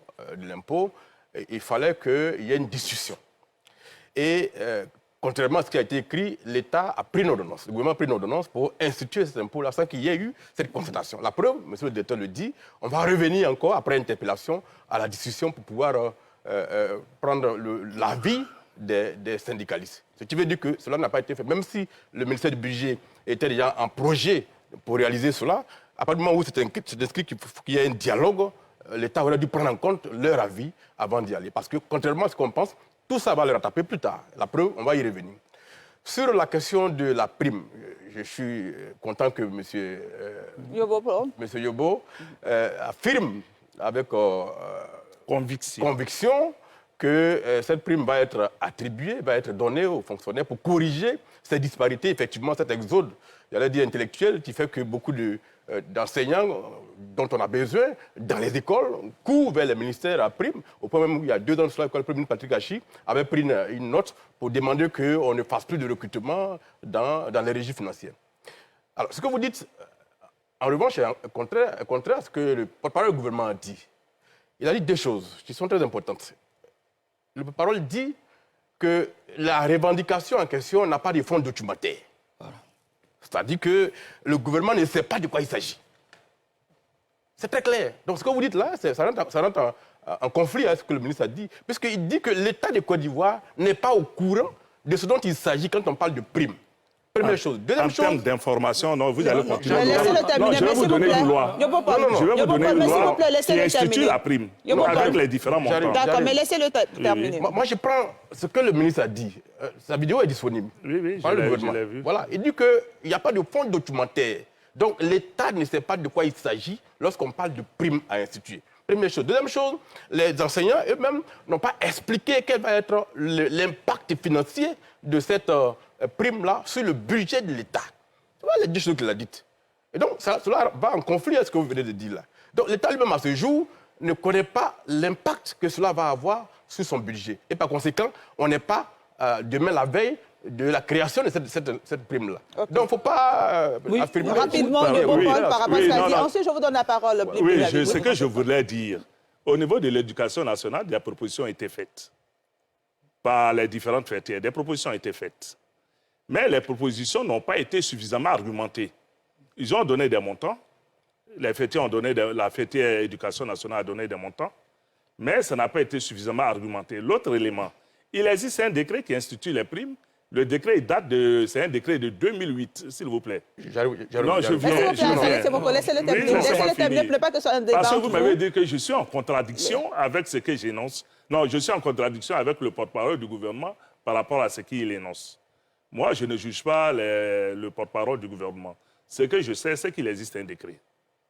il fallait qu'il y ait une discussion. Et contrairement à ce qui a été écrit, l'État a pris une ordonnance. Le gouvernement a pris une ordonnance pour instituer cet impôt-là sans qu'il y ait eu cette concertation. La preuve, M. le directeur le dit, on va revenir encore, après interpellation, à la discussion pour pouvoir prendre l'avis des syndicalistes. Ce qui veut dire que cela n'a pas été fait. Même si le ministère du Budget était déjà en projet pour réaliser cela, à partir du moment où c'est inscrit qu'il y ait un dialogue, l'État aurait dû prendre en compte leur avis avant d'y aller. Parce que, contrairement à ce qu'on pense, tout ça va le rattraper plus tard. La preuve, on va y revenir. Sur la question de la prime, je suis content que M. Yobo affirme avec conviction que cette prime va être attribuée, va être donnée aux fonctionnaires pour corriger ces disparités, effectivement, cet exode, j'allais dire intellectuel, qui fait que beaucoup d'enseignants dont on a besoin dans les écoles courent vers les ministères à prime, au point même où il y a 2 ans de cela, l'école primaire Patrick Hachi avait pris une note pour demander qu'on ne fasse plus de recrutement dans les régies financières. Alors, ce que vous dites, en revanche, est contraire à ce que le porte-parole du gouvernement a dit. Il a dit 2 choses qui sont très importantes. Le porte-parole dit que la revendication en question n'a pas de fonds documentaires. Voilà. C'est-à-dire que le gouvernement ne sait pas de quoi il s'agit. C'est très clair. Donc ce que vous dites là, ça rentre en conflit avec ce que le ministre a dit, puisqu'il dit que l'État de Côte d'Ivoire n'est pas au courant de ce dont il s'agit quand on parle de primes. Première chose. Deuxième chose... En termes d'information, non, vous allez continuer. Laissez-le terminer, je vais vous donner une loi. Je vais vous donner une loi qui institue la prime avec les différents montants. D'accord, mais laissez-le terminer. Moi, je prends ce que le ministre a dit. Sa vidéo est disponible. Oui, je l'ai vu. Voilà, il dit qu'il n'y a pas de fonds documentaire. Donc, l'État ne sait pas de quoi il s'agit lorsqu'on parle de prime à instituer. Première chose. Deuxième chose, les enseignants eux-mêmes n'ont pas expliqué quel va être l'impact financier de cette prime-là sur le budget de l'État. Voilà les 2 choses qu'il a dites. Et donc, cela va en conflit avec ce que vous venez de dire là. Donc, l'État lui-même, à ce jour, ne connaît pas l'impact que cela va avoir sur son budget. Et par conséquent, on n'est pas demain la veille de la création de cette prime-là. Okay. Donc, il ne faut pas affirmer... Rapidement, Paul, par rapport à ce qu'a dit. Ensuite, je vous donne la parole. Oui, ce que je voulais dire. Au niveau de l'éducation nationale, des propositions ont été faites par les différentes fêtières. Des propositions ont été faites. Mais les propositions n'ont pas été suffisamment argumentées. Ils ont donné des montants. Les fêtières ont donné, la fêtière éducation nationale a donné des montants. Mais ça n'a pas été suffisamment argumenté. L'autre élément, il existe un décret qui institue les primes. Le décret c'est un décret de 2008, s'il vous plaît. Non, je viens. Laissez-le terminer. Laissez-le terminer. Pas que ce soit un débat. Parce que vous m'avez dit que je suis en contradiction avec ce que j'énonce. Non, je suis en contradiction avec le porte-parole du gouvernement par rapport à ce qu'il énonce. Moi, je ne juge pas le porte-parole du gouvernement. Ce que je sais, c'est qu'il existe un décret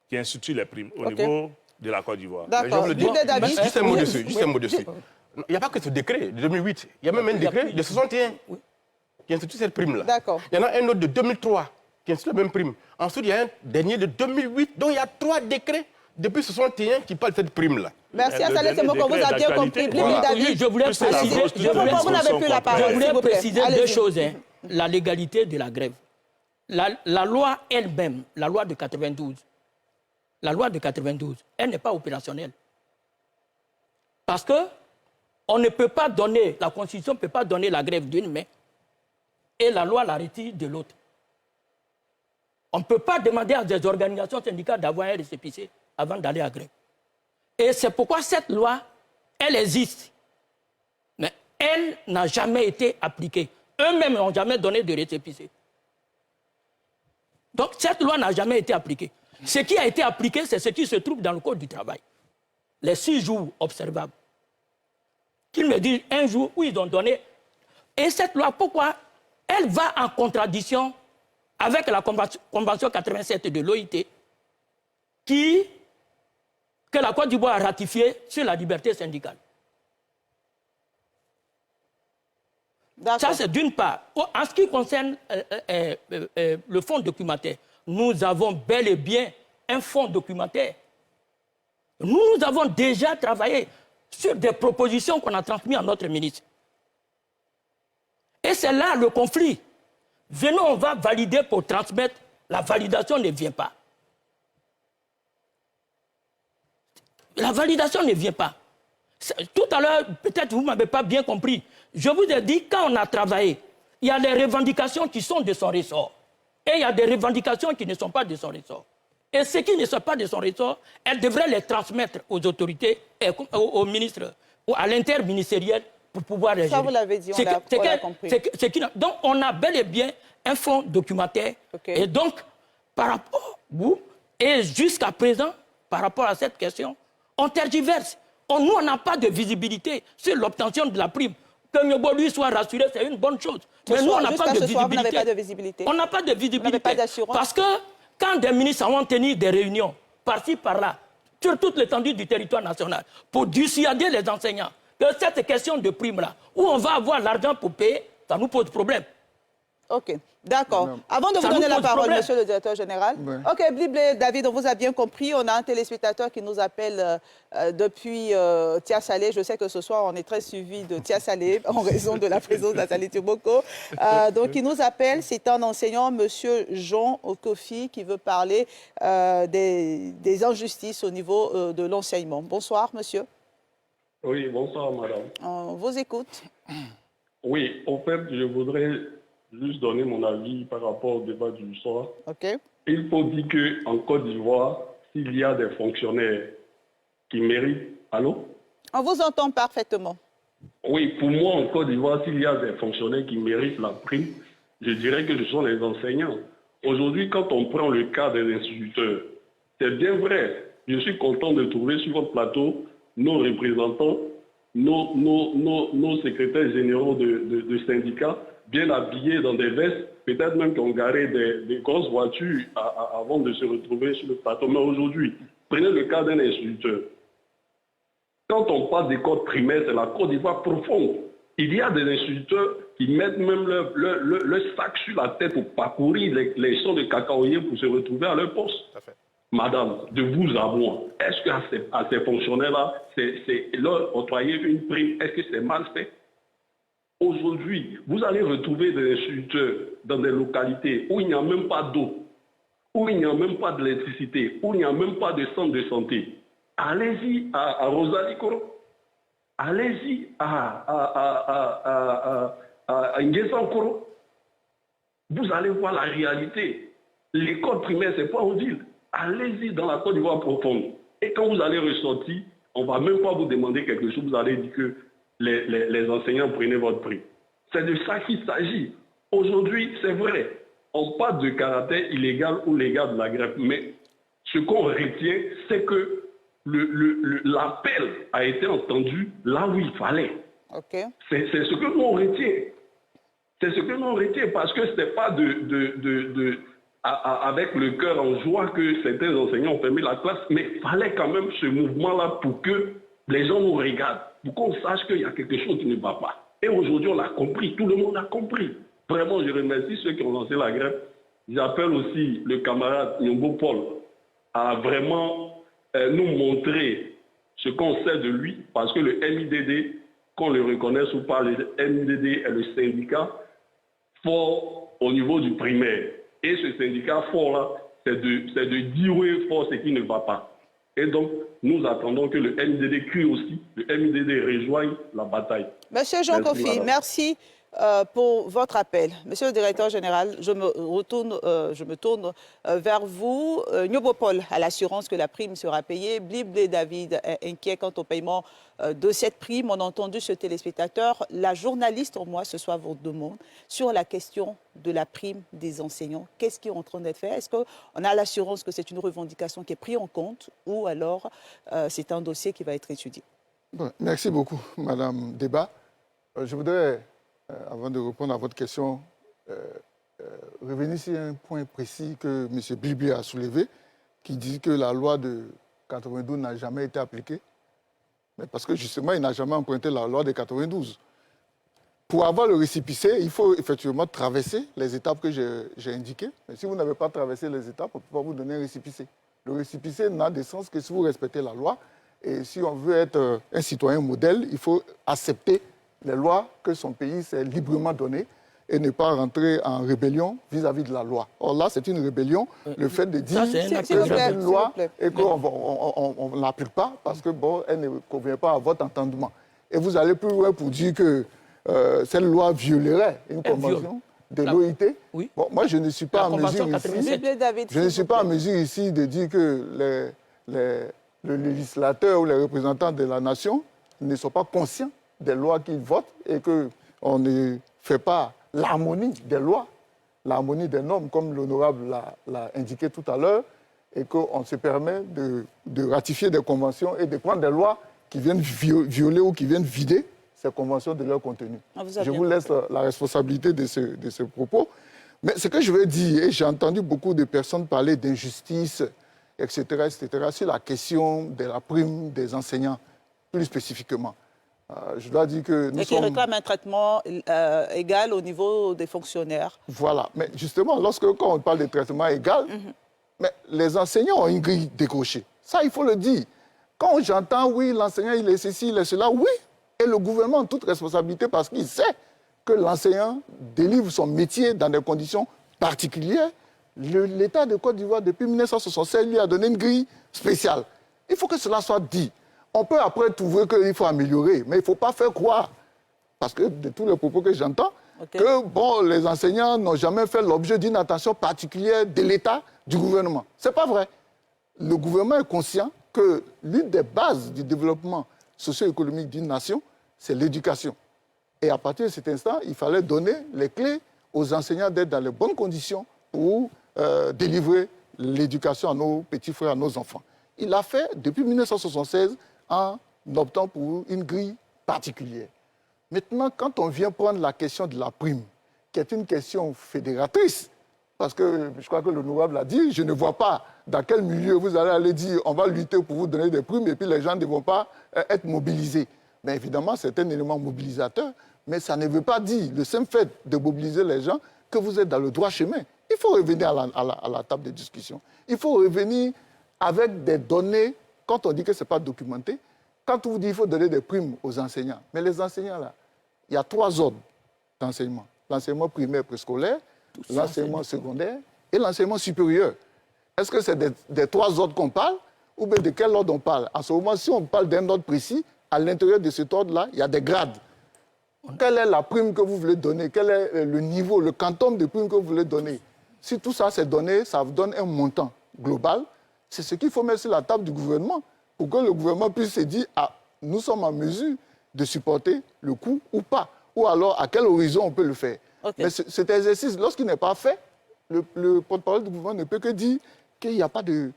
qui institue les primes au niveau de la Côte d'Ivoire. D'accord. Juste un mot dessus. Il n'y a pas que ce décret de 2008. Il y a même un décret de 61 qui institue cette prime-là. D'accord. Il y en a un autre de 2003 qui institue la même prime. Ensuite, il y a un dernier de 2008. Donc, il y a 3 décrets depuis 61 qui parle de cette prime-là. Merci, Assalé Semboko, vous avez bien compris. Oui, je voulais préciser, vous n'avez plus la parole. Je voulais préciser deux choses. Hein. La légalité de la grève. La loi elle-même, la loi de 92, elle n'est pas opérationnelle. Parce que on ne peut pas donner, la Constitution ne peut pas donner la grève d'une main et la loi la retire de l'autre. On ne peut pas demander à des organisations syndicales d'avoir un récépissé avant d'aller à grève. Et c'est pourquoi cette loi, elle existe. Mais elle n'a jamais été appliquée. Eux-mêmes n'ont jamais donné de récépissé. Donc cette loi n'a jamais été appliquée. Ce qui a été appliqué, c'est ce qui se trouve dans le Code du travail. Les 6 jours observables. Qu'ils me disent un jour où ils ont donné. Et cette loi, pourquoi elle va en contradiction avec la Convention 87 de l'OIT que la Côte d'Ivoire a ratifiée sur la liberté syndicale. Ça, c'est d'une part. En ce qui concerne le fonds documentaire, nous avons bel et bien un fonds documentaire. Nous avons déjà travaillé sur des propositions qu'on a transmises à notre ministre. Et c'est là le conflit. Venons, on va valider pour transmettre. La validation ne vient pas. La validation ne vient pas. Tout à l'heure, peut-être vous ne m'avez pas bien compris. Je vous ai dit, quand on a travaillé, il y a des revendications qui sont de son ressort. Et il y a des revendications qui ne sont pas de son ressort. Et ce qui ne sont pas de son ressort, elle devrait les transmettre aux autorités, aux ministres, à l'interministériel pour pouvoir les gérer. Ça, vous l'avez dit, on l'a compris. Donc, on a bel et bien un fonds documentaire. Okay. Et donc, par rapport, et jusqu'à présent, par rapport à cette question, on tergiverse. Nous, on n'a pas de visibilité sur l'obtention de la prime. Que Nyobo lui soit rassuré, c'est une bonne chose. Mais nous, on n'a pas de visibilité. On n'a pas de visibilité. Parce que quand des ministres vont tenir des réunions, par-ci, par-là, sur toute l'étendue du territoire national, pour dissuader les enseignants que cette question de prime-là, où on va avoir l'argent pour payer, ça nous pose problème. OK, d'accord. Avant de vous donner la parole, monsieur le directeur général. Oui. OK, Bliblé, David, on vous a bien compris. On a un téléspectateur qui nous appelle depuis Tia-Salé. Je sais que ce soir, on est très suivi de Tia-Salé en raison de la présence d'Assalé Semboko. Donc, il nous appelle. C'est un enseignant, monsieur Jean Okofi, qui veut parler des injustices au niveau de l'enseignement. Bonsoir, monsieur. Oui, bonsoir, madame. On vous écoute. Oui, en fait, je voudrais juste donner mon avis par rapport au débat du soir. Okay. Il faut dire qu'en Côte d'Ivoire, s'il y a des fonctionnaires qui méritent... Allô? On vous entend parfaitement. Oui, pour moi, en Côte d'Ivoire, s'il y a des fonctionnaires qui méritent la prime, je dirais que ce sont les enseignants. Aujourd'hui, quand on prend le cas des instituteurs, c'est bien vrai. Je suis content de trouver sur votre plateau nos représentants, nos secrétaires généraux de syndicats, bien habillés dans des vestes, peut-être même qui ont garé des grosses voitures avant de se retrouver sur le plateau. Mais aujourd'hui, prenez le cas d'un instituteur. Quand on parle d'école primaire, c'est la Côte d'Ivoire profonde. Il y a des instituteurs qui mettent même le sac sur la tête pour parcourir les champs de cacaoyers pour se retrouver à leur poste. Madame, de vous à moi, est-ce qu'à ces fonctionnaires-là, c'est leur octroyer une prime, est-ce que c'est mal fait? Aujourd'hui, vous allez retrouver des instituteurs dans des localités où il n'y a même pas d'eau, où il n'y a même pas d'électricité, où il n'y a même pas de centre de santé. Allez-y à Rosalie Koro. Allez-y à Nguessan Koro. Vous allez voir la réalité. L'école primaire, ce n'est pas en ville. Allez-y dans la Côte d'Ivoire profonde. Et quand vous allez ressortir, on ne va même pas vous demander quelque chose. Vous allez dire que les enseignants prenaient votre prix. C'est de ça qu'il s'agit. Aujourd'hui, c'est vrai, on parle de caractère illégal ou légal de la grève, mais ce qu'on retient, c'est que l'appel a été entendu là où il fallait. Okay. C'est ce que nous retient. C'est ce que nous retient parce que ce n'est pas avec le cœur en joie que certains enseignants ont fermé la classe, mais il fallait quand même ce mouvement-là pour que les gens nous regardent, pour qu'on sache qu'il y a quelque chose qui ne va pas. Et aujourd'hui, on l'a compris, tout le monde a compris. Vraiment, je remercie ceux qui ont lancé la grève. J'appelle aussi le camarade Nyombo Paul à vraiment nous montrer ce qu'on sait de lui, parce que le MIDD, qu'on le reconnaisse ou pas, le MIDD est le syndicat fort au niveau du primaire. Et ce syndicat fort-là, c'est de dire oui fort ce qui ne va pas. Et donc, nous attendons que le MIDD crie aussi, le MIDD rejoigne la bataille. Monsieur Jean Kofi, merci pour votre appel. Monsieur le directeur général, je me tourne vers vous. Nyobopol a l'assurance que la prime sera payée. Bliblé David est inquiet quant au paiement de cette prime. On a entendu ce téléspectateur. La journaliste, en moi, ce soir, vous demande sur la question de la prime des enseignants. Qu'est-ce qui est en train d'être fait? Est-ce qu'on a l'assurance que c'est une revendication qui est prise en compte ou alors c'est un dossier qui va être étudié? Bon, merci beaucoup, Madame Débat. Je voudrais, avant de répondre à votre question, revenir sur un point précis que M. Blibli a soulevé, qui dit que la loi de 92 n'a jamais été appliquée. Mais parce que justement, il n'a jamais emprunté la loi de 92. Pour avoir le récépissé, il faut effectivement traverser les étapes que j'ai indiquées. Mais si vous n'avez pas traversé les étapes, on ne peut pas vous donner un récépissé. Le récépissé n'a de sens que si vous respectez la loi. Et si on veut être un citoyen modèle, il faut accepter les lois que son pays s'est librement données et ne pas rentrer en rébellion vis-à-vis de la loi. Or là, c'est une rébellion, le fait de dire que c'est une loi et qu'on ne l'applique pas parce que bon, elle ne convient pas à votre entendement. Et vous allez plus loin pour dire que cette loi violerait une convention de l'OIT. Oui. Bon, moi, je ne suis pas en mesure ici. Je ne suis pas en mesure ici de dire que le législateur ou les représentants de la nation ne sont pas conscients des lois qu'ils votent et qu'on ne fait pas l'harmonie des lois, l'harmonie des normes, comme l'honorable l'a indiqué tout à l'heure, et qu'on se permet de ratifier des conventions et de prendre des lois qui viennent violer ou qui viennent vider ces conventions de leur contenu. Je vous laisse la responsabilité de ce propos. Mais ce que je veux dire, et j'ai entendu beaucoup de personnes parler d'injustice, etc., sur la question de la prime des enseignants, plus spécifiquement. Je dois dire que nous qui réclament un traitement égal au niveau des fonctionnaires. Voilà. Mais justement, quand on parle de traitement égal, mais les enseignants ont une grille décrochée. Ça, il faut le dire. Quand j'entends, oui, l'enseignant, il est ceci, il est cela, oui. Et le gouvernement a toute responsabilité parce qu'il sait que l'enseignant délivre son métier dans des conditions particulières. L'État de Côte d'Ivoire, depuis 1976, lui a donné une grille spéciale. Il faut que cela soit dit. On peut après trouver qu'il faut améliorer, mais il ne faut pas faire croire, parce que de tous les propos que j'entends, que bon, les enseignants n'ont jamais fait l'objet d'une attention particulière de l'État, du gouvernement. Ce n'est pas vrai. Le gouvernement est conscient que l'une des bases du développement socio-économique d'une nation, c'est l'éducation. Et à partir de cet instant, il fallait donner les clés aux enseignants d'être dans les bonnes conditions pour délivrer l'éducation à nos petits frères, à nos enfants. Il l'a fait depuis 1976 en optant pour une grille particulière. Maintenant, quand on vient prendre la question de la prime, qui est une question fédératrice, parce que je crois que l'honorable l'a dit, je ne vois pas dans quel milieu vous allez aller dire on va lutter pour vous donner des primes et puis les gens ne vont pas être mobilisés. Mais évidemment, c'est un élément mobilisateur, mais ça ne veut pas dire, le simple fait de mobiliser les gens, que vous êtes dans le droit chemin. Il faut revenir à la table de discussion. Il faut revenir avec des données, quand on dit que ce n'est pas documenté, quand on vous dit qu'il faut donner des primes aux enseignants. Mais les enseignants, là, il y a 3 ordres d'enseignement. L'enseignement primaire préscolaire, l'enseignement secondaire et l'enseignement supérieur. Est-ce que c'est des 3 ordres qu'on parle ou bien de quel ordre on parle? En ce moment, si on parle d'un ordre précis, à l'intérieur de cet ordre-là, il y a des grades. Quelle est la prime que vous voulez donner? Quel est le niveau, le quantum de prime que vous voulez donner? Si tout ça c'est donné, ça vous donne un montant global. C'est ce qu'il faut mettre sur la table du gouvernement pour que le gouvernement puisse se dire ah, nous sommes en mesure de supporter le coût ou pas. Ou alors, à quel horizon on peut le faire. Mais cet exercice, lorsqu'il n'est pas fait, le porte-parole du gouvernement ne peut que dire qu'il n'y a pas de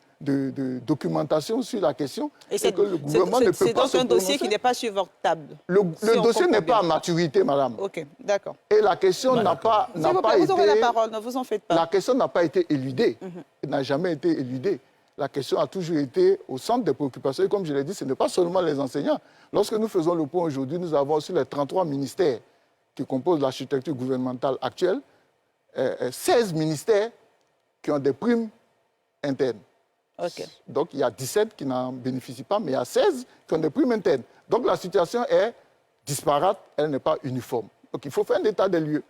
documentation sur la question et que le gouvernement ne peut pas se prononcer. C'est donc un dossier qui n'est pas supportable. Le dossier n'est pas à maturité, madame. Ok, d'accord. Et la question n'a pas été... Vous aurez la parole, ne vous en faites pas. La question n'a pas été éludée. Elle n'a jamais été éludée. La question a toujours été au centre des préoccupations. Et comme je l'ai dit, ce n'est pas seulement les enseignants. Lorsque nous faisons le point aujourd'hui, nous avons aussi les 33 ministères qui composent l'architecture gouvernementale actuelle, 16 ministères qui ont des primes internes. Okay. Donc, il y a 17 qui n'en bénéficient pas, mais il y a 16 qui ont des primes internes. Donc, la situation est disparate, elle n'est pas uniforme. Donc, il faut faire un état des lieux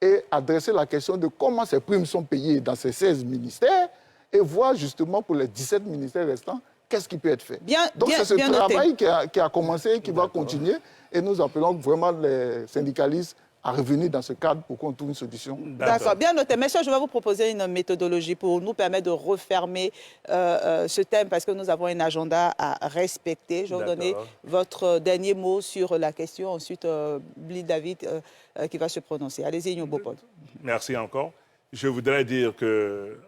et adresser la question de comment ces primes sont payées dans ces 16 ministères et voir justement pour les 17 ministères restants, qu'est-ce qui peut être fait. Donc, c'est ce travail qui a commencé et qui va continuer. Et nous appelons vraiment les syndicalistes à revenir dans ce cadre pour qu'on trouve une solution. D'accord, bien noté. Messieurs, je vais vous proposer une méthodologie pour nous permettre de refermer ce thème parce que nous avons un agenda à respecter. Je vais vous donner votre dernier mot sur la question. Ensuite, Bli David qui va se prononcer. Allez-y, Nyobopol. Merci encore. Je voudrais dire que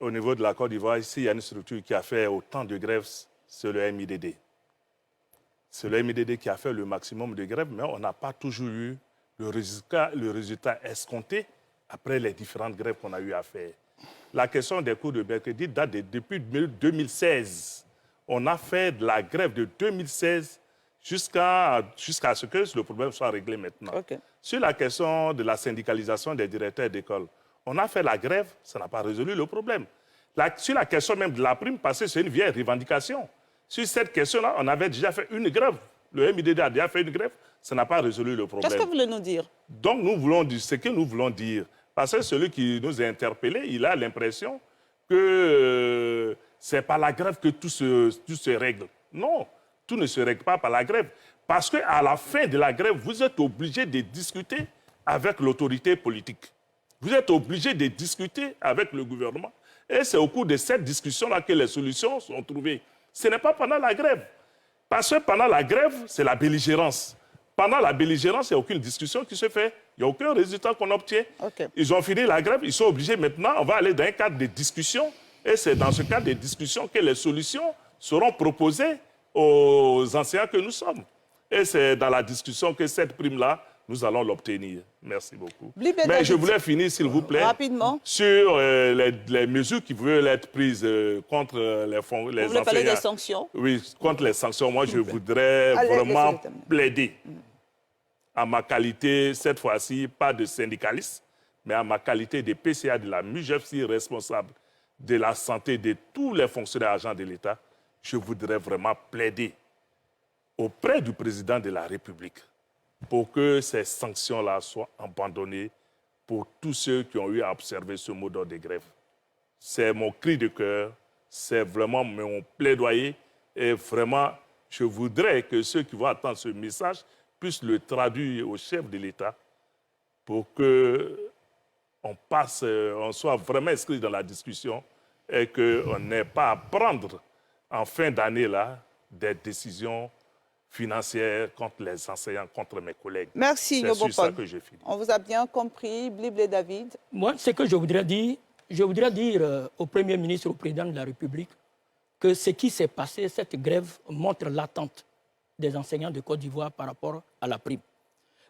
au niveau de la Côte d'Ivoire, ici, il y a une structure qui a fait autant de grèves, c'est le MIDD. C'est le MIDD qui a fait le maximum de grèves, mais on n'a pas toujours eu le résultat escompté après les différentes grèves qu'on a eu à faire. La question des cours de mercredi date depuis 2016. On a fait de la grève de 2016 jusqu'à ce que le problème soit réglé maintenant. Okay. Sur la question de la syndicalisation des directeurs d'école, on a fait la grève, ça n'a pas résolu le problème. Sur la question même de la prime, parce que c'est une vieille revendication. Sur cette question-là, on avait déjà fait une grève. Le MIDD a déjà fait une grève, ça n'a pas résolu le problème. Qu'est-ce que vous voulez nous dire? Donc, nous voulons dire ce que nous voulons dire. Parce que celui qui nous a interpellés, il a l'impression que c'est par la grève que tout se règle. Non, tout ne se règle pas par la grève. Parce qu'à la fin de la grève, vous êtes obligé de discuter avec l'autorité politique. Vous êtes obligé de discuter avec le gouvernement. Et c'est au cours de cette discussion-là que les solutions sont trouvées. Ce n'est pas pendant la grève. Parce que pendant la grève, c'est la belligérance. Pendant la belligérance, il n'y a aucune discussion qui se fait. Il n'y a aucun résultat qu'on obtient. Okay. Ils ont fini la grève, ils sont obligés maintenant, on va aller dans un cadre de discussion. Et c'est dans ce cadre de discussion que les solutions seront proposées aux enseignants que nous sommes. Et c'est dans la discussion que cette prime-là, nous allons l'obtenir. Merci beaucoup. Mais je voulais finir, s'il vous plaît, rapidement, sur les mesures qui veulent être prises contre les enseignants. Vous voulez parler des sanctions? Oui, contre les sanctions. Moi, je voudrais vraiment plaider à ma qualité, cette fois-ci, pas de syndicaliste, mais à ma qualité de PCA de la MUJEFSI, responsable de la santé de tous les fonctionnaires agents de l'État. Je voudrais vraiment plaider auprès du président de la République pour que ces sanctions-là soient abandonnées pour tous ceux qui ont eu à observer ce mot d'ordre de grève. C'est mon cri de cœur, c'est vraiment mon plaidoyer et vraiment, je voudrais que ceux qui vont attendre ce message puissent le traduire au chef de l'État pour qu'on soit vraiment inscrit dans la discussion et qu'on n'ait pas à prendre en fin d'année là des décisions financière contre les enseignants, contre mes collègues. Merci, c'est sur ça que je finis. On vous a bien compris, Bli David. Moi, ce que je voudrais dire au Premier ministre, au Président de la République, que ce qui s'est passé, cette grève, montre l'attente des enseignants de Côte d'Ivoire par rapport à la prime.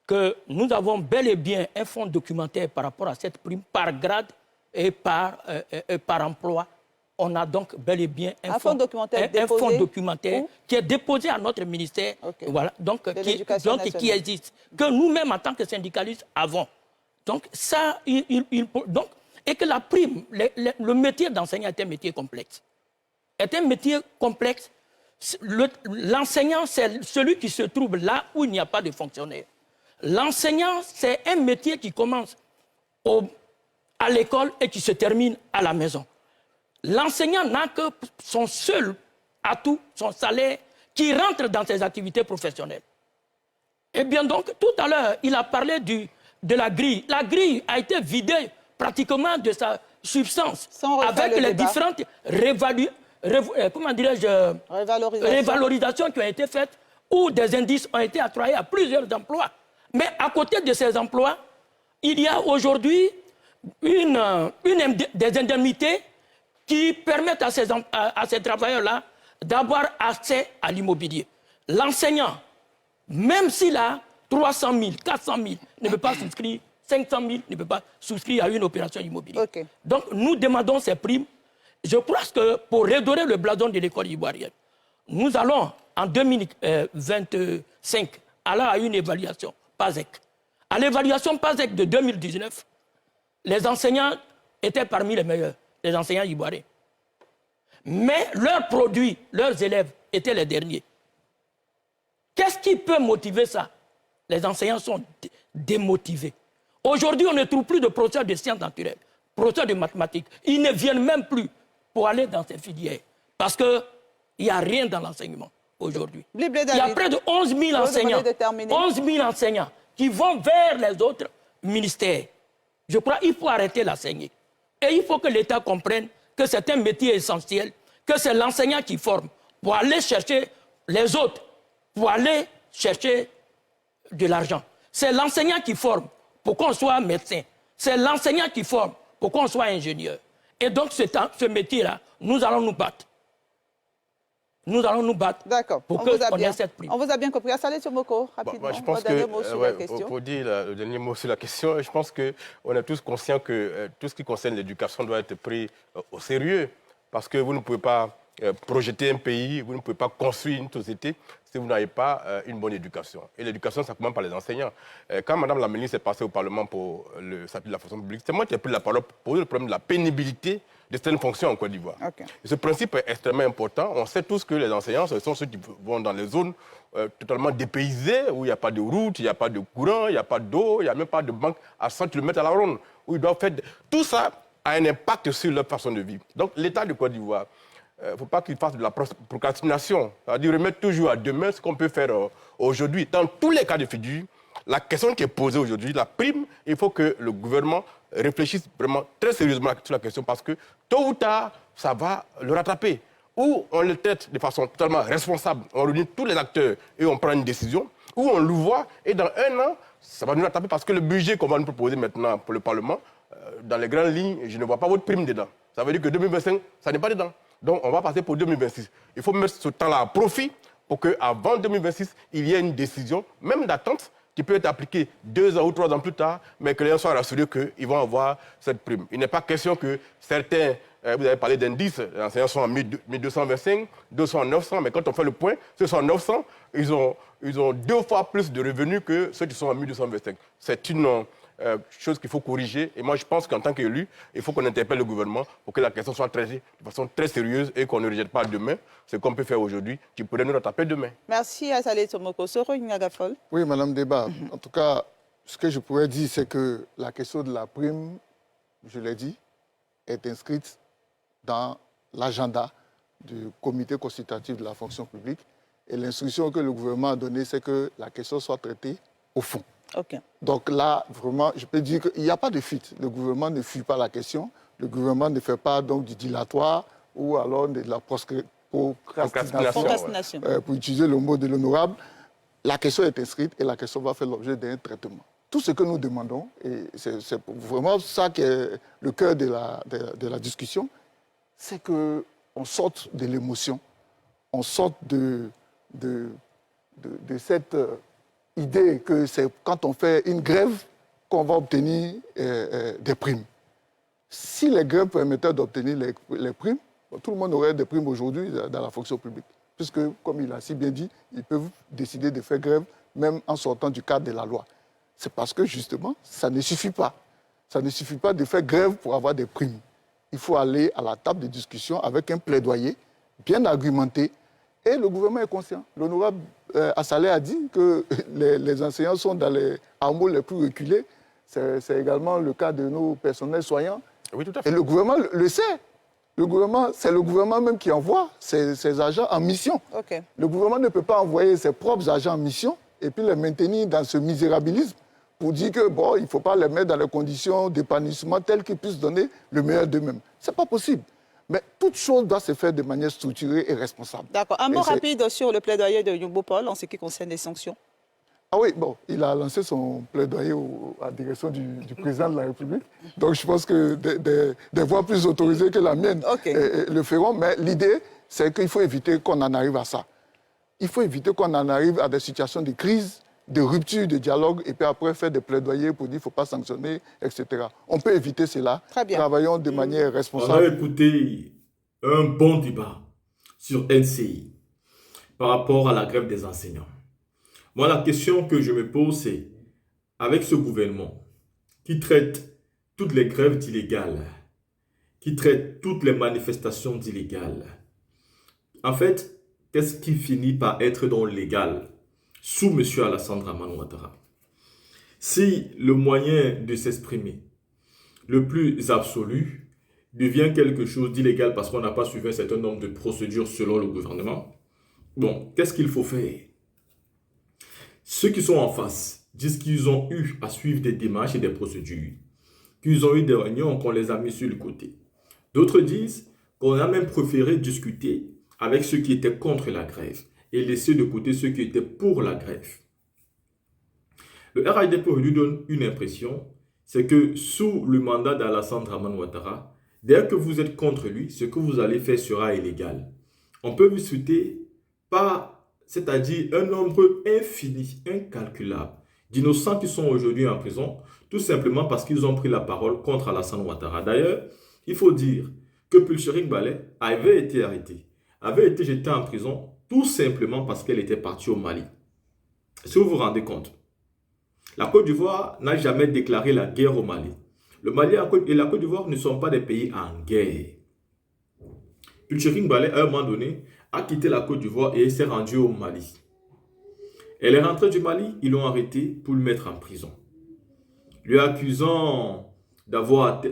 Que nous avons bel et bien un fonds documentaire par rapport à cette prime, par grade et par emploi. On a donc bel et bien un fonds documentaire qui est déposé à notre ministère, voilà, donc, qui existe, que nous-mêmes, en tant que syndicalistes, avons. Donc, ça, et que la prime, le métier d'enseignant est un métier complexe. Est un métier complexe. L'enseignant, c'est celui qui se trouve là où il n'y a pas de fonctionnaire. L'enseignant, c'est un métier qui commence à l'école et qui se termine à la maison. L'enseignant n'a que son seul atout, son salaire, qui rentre dans ses activités professionnelles. Eh bien donc, tout à l'heure, il a parlé de la grille. La grille a été vidée pratiquement de sa substance avec les différentes révalorisations qui ont été faites où des indices ont été attribués à plusieurs emplois. Mais à côté de ces emplois, il y a aujourd'hui des indemnités qui permettent à ces travailleurs-là d'avoir accès à l'immobilier. L'enseignant, même s'il a 300 000, 400 000, ne peut pas souscrire, 500 000 ne peut pas souscrire à une opération immobilière. Okay. Donc nous demandons ces primes. Je crois que pour redorer le blason de l'école ivoirienne, nous allons en 2025 aller à une évaluation PASEC. À l'évaluation PASEC de 2019, les enseignants étaient parmi les meilleurs, les enseignants ivoiriens. Mais leurs produits, leurs élèves étaient les derniers. Qu'est-ce qui peut motiver ça? Les enseignants sont démotivés. Aujourd'hui, on ne trouve plus de professeurs de sciences naturelles, professeurs de mathématiques. Ils ne viennent même plus pour aller dans ces filières. Parce qu'il n'y a rien dans l'enseignement aujourd'hui. Il y a près de 11 000 enseignants, 11 000 enseignants qui vont vers les autres ministères. Je crois qu'il faut arrêter l'enseigner. Et il faut que l'État comprenne que c'est un métier essentiel, que c'est l'enseignant qui forme pour aller chercher les autres, pour aller chercher de l'argent. C'est l'enseignant qui forme pour qu'on soit médecin. C'est l'enseignant qui forme pour qu'on soit ingénieur. Et donc, ce métier-là, nous allons nous battre. Nous allons nous battre pour qu'on ait cette prime. On vous a bien compris. Saleh Tchomoko, rapidement, je pense dernier mot sur la question. Pour dire le dernier mot sur la question, je pense qu'on est tous conscients que tout ce qui concerne l'éducation doit être pris au sérieux. Parce que vous ne pouvez pas projeter un pays, vous ne pouvez pas construire une société si vous n'avez pas une bonne éducation. Et l'éducation, ça commence par les enseignants. Quand Mme la ministre est passée au Parlement pour le statut de la fonction publique, c'est moi qui ai pris la parole pour poser le problème de la pénibilité de certaines fonctions en Côte d'Ivoire. Ce principe est extrêmement important. On sait tous que les enseignants, ce sont ceux qui vont dans les zones totalement dépaysées, où il n'y a pas de route, il n'y a pas de courant, il n'y a pas d'eau, il n'y a même pas de banque à 100 km à la ronde, où ils doivent faire... Tout ça a un impact sur leur façon de vivre. Donc l'État de Côte d'Ivoire, il ne faut pas qu'il fasse de la procrastination, c'est-à-dire remettre toujours à demain ce qu'on peut faire aujourd'hui. Dans tous les cas de figure, la question qui est posée aujourd'hui, la prime, il faut que le gouvernement réfléchisse vraiment très sérieusement sur la question parce que tôt ou tard, ça va le rattraper. Ou on le traite de façon totalement responsable, on réunit tous les acteurs et on prend une décision, ou on le voit et dans un an, ça va nous rattraper parce que le budget qu'on va nous proposer maintenant pour le Parlement, dans les grandes lignes, je ne vois pas votre prime dedans. Ça veut dire que 2025, ça n'est pas dedans. Donc on va passer pour 2026. Il faut mettre ce temps-là à profit pour qu'avant 2026, il y ait une décision, même d'attente, qui peut être appliquée 2 ans ou 3 ans plus tard, mais que les gens soient rassurés qu'ils vont avoir cette prime. Il n'est pas question que certains, vous avez parlé d'indices, les enseignants sont en 1225, d'autres sont en 900, mais quand on fait le point, ceux qui sont en 900, ils ont 2 fois plus de revenus que ceux qui sont en 1225. C'est une chose qu'il faut corriger. Et moi, je pense qu'en tant qu'élu, il faut qu'on interpelle le gouvernement pour que la question soit traitée de façon très sérieuse et qu'on ne rejette pas demain ce qu'on peut faire aujourd'hui, qui pourrait nous rattraper demain. Merci à Saleh Tchomoko. Soro Nyagafol. Oui, Madame Débat. En tout cas, ce que je pourrais dire, c'est que la question de la prime, je l'ai dit, est inscrite dans l'agenda du comité consultatif de la fonction publique. Et l'instruction que le gouvernement a donnée, c'est que la question soit traitée au fond. Donc là, vraiment, je peux dire qu'il n'y a pas de fuite. Le gouvernement ne fuit pas la question. Le gouvernement ne fait pas donc du dilatoire ou alors de la procrastination, pour utiliser le mot de l'honorable. La question est inscrite et la question va faire l'objet d'un traitement. Tout ce que nous demandons, et c'est vraiment ça qui est le cœur de la discussion, c'est qu'on sorte de l'émotion, on sorte de cette... idée que c'est quand on fait une grève qu'on va obtenir des primes. Si les grèves permettaient d'obtenir les primes, tout le monde aurait des primes aujourd'hui dans la fonction publique. Puisque, comme il a si bien dit, ils peuvent décider de faire grève même en sortant du cadre de la loi. C'est parce que, justement, ça ne suffit pas. Ça ne suffit pas de faire grève pour avoir des primes. Il faut aller à la table de discussion avec un plaidoyer bien argumenté. Et le gouvernement est conscient. L'honorable Assaleh a dit que les enseignants sont dans les hameaux les plus reculés. C'est également le cas de nos personnels soignants. Oui, tout à fait. Et le gouvernement le sait. C'est le gouvernement même qui envoie ses agents en mission. Le gouvernement ne peut pas envoyer ses propres agents en mission et puis les maintenir dans ce misérabilisme pour dire que bon, il ne faut pas les mettre dans les conditions d'épanouissement telles qu'ils puissent donner le meilleur d'eux-mêmes. Ce n'est pas possible. Mais toute chose doit se faire de manière structurée et responsable. D'accord. Un mot rapide sur le plaidoyer de Yumbo Paul en ce qui concerne les sanctions. Ah oui, bon, il a lancé son plaidoyer à la direction du président de la République. Donc je pense que des voix plus autorisées que la mienne le feront. Mais l'idée, c'est qu'il faut éviter qu'on en arrive à ça. Il faut éviter qu'on en arrive à des situations de crise, de rupture de dialogue, et puis après faire des plaidoyers pour dire qu'il ne faut pas sanctionner, etc. On peut éviter cela. Très bien. Travaillons de manière responsable. On a écouté un bon débat sur NCI par rapport à la grève des enseignants. Moi, la question que je me pose, c'est, avec ce gouvernement qui traite toutes les grèves d'illégales qui traite toutes les manifestations d'illégales. En fait, qu'est-ce qui finit par être donc légal sous M. Alassane Dramane Ouattara? Si le moyen de s'exprimer le plus absolu devient quelque chose d'illégal parce qu'on n'a pas suivi un certain nombre de procédures selon le gouvernement, bon, qu'est-ce qu'il faut faire? Ceux qui sont en face disent qu'ils ont eu à suivre des démarches et des procédures, qu'ils ont eu des réunions, qu'on les a mis sur le côté. D'autres disent qu'on a même préféré discuter avec ceux qui étaient contre la grève et laisser de côté ceux qui étaient pour la grève. Le RHDP lui donne une impression, c'est que sous le mandat d'Alassane Dramane Ouattara, dès que vous êtes contre lui, ce que vous allez faire sera illégal. On peut vous citer par, c'est-à-dire un nombre infini, incalculable, d'innocents qui sont aujourd'hui en prison, tout simplement parce qu'ils ont pris la parole contre Alassane Ouattara. D'ailleurs, il faut dire que Pulchering Ballet avait été arrêtée, avait été jetée en prison, tout simplement parce qu'elle était partie au Mali. Si vous vous rendez compte, la Côte d'Ivoire n'a jamais déclaré la guerre au Mali. Le Mali et la Côte d'Ivoire ne sont pas des pays en guerre. Pulchering Ballet, à un moment donné, a quitté la Côte d'Ivoire et s'est rendue au Mali. Elle est rentrée du Mali, ils l'ont arrêté pour le mettre en prison. Lui accusant d'avoir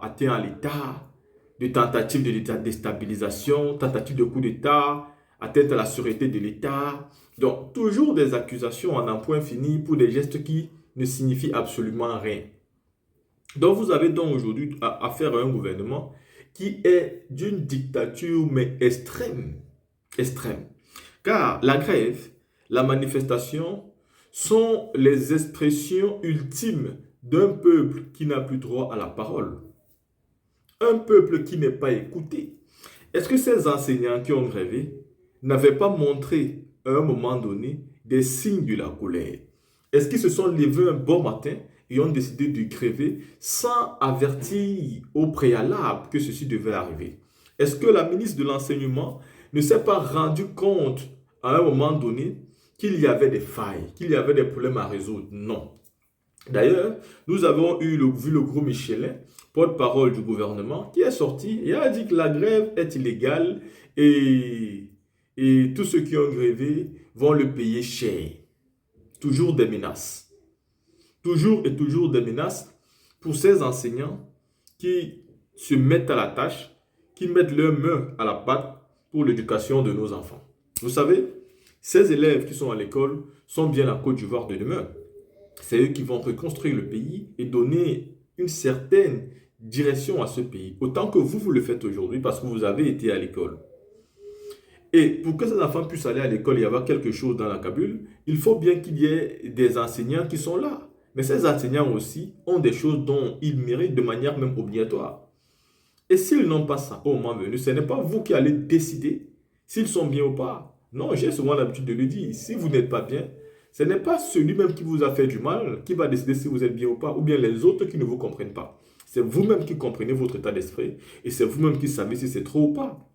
atteint à l'État, de tentative de déstabilisation, tentative de coup d'État, atteinte à la sûreté de l'État. Donc, toujours des accusations en un point fini pour des gestes qui ne signifient absolument rien. Donc, vous avez donc aujourd'hui affaire à un gouvernement qui est d'une dictature, mais extrême. Extrême. Car la grève, la manifestation sont les expressions ultimes d'un peuple qui n'a plus droit à la parole. Un peuple qui n'est pas écouté. Est-ce que ces enseignants qui ont grévé n'avaient pas montré à un moment donné des signes de la colère? Est-ce qu'ils se sont levés un bon matin et ont décidé de gréver sans avertir au préalable que ceci devait arriver? Est-ce que la ministre de l'Enseignement ne s'est pas rendu compte à un moment donné qu'il y avait des failles, qu'il y avait des problèmes à résoudre? Non. D'ailleurs, nous avons vu le gros Michelin, porte-parole du gouvernement, qui est sorti et a dit que la grève est illégale et tous ceux qui ont grévé vont le payer cher. Toujours des menaces. Toujours et toujours des menaces pour ces enseignants qui se mettent à la tâche, qui mettent leurs mains à la pâte pour l'éducation de nos enfants. Vous savez, ces élèves qui sont à l'école sont bien la Côte d'Ivoire de demain. C'est eux qui vont reconstruire le pays et donner une certaine direction à ce pays. Autant que vous le faites aujourd'hui parce que vous avez été à l'école. Et pour que ces enfants puissent aller à l'école et avoir quelque chose dans la cabule, il faut bien qu'il y ait des enseignants qui sont là. Mais ces enseignants aussi ont des choses dont ils méritent de manière même obligatoire. Et s'ils n'ont pas ça au moment venu, ce n'est pas vous qui allez décider s'ils sont bien ou pas. Non, j'ai souvent l'habitude de le dire. Si vous n'êtes pas bien, ce n'est pas celui-même qui vous a fait du mal qui va décider si vous êtes bien ou pas, ou bien les autres qui ne vous comprennent pas. C'est vous-même qui comprenez votre état d'esprit et c'est vous-même qui savez si c'est trop ou pas.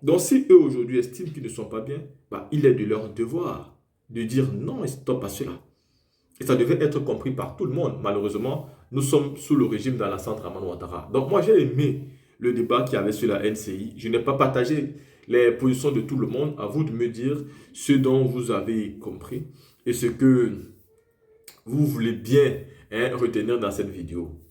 Donc si eux aujourd'hui estiment qu'ils ne sont pas bien, il est de leur devoir de dire non et stop à cela. Et ça devait être compris par tout le monde. Malheureusement, nous sommes sous le régime d'Alassane Dramane Ouattara. Donc moi j'ai aimé le débat qu'il y avait sur la NCI. Je n'ai pas partagé les positions de tout le monde. À vous de me dire ce dont vous avez compris et ce que vous voulez bien retenir dans cette vidéo.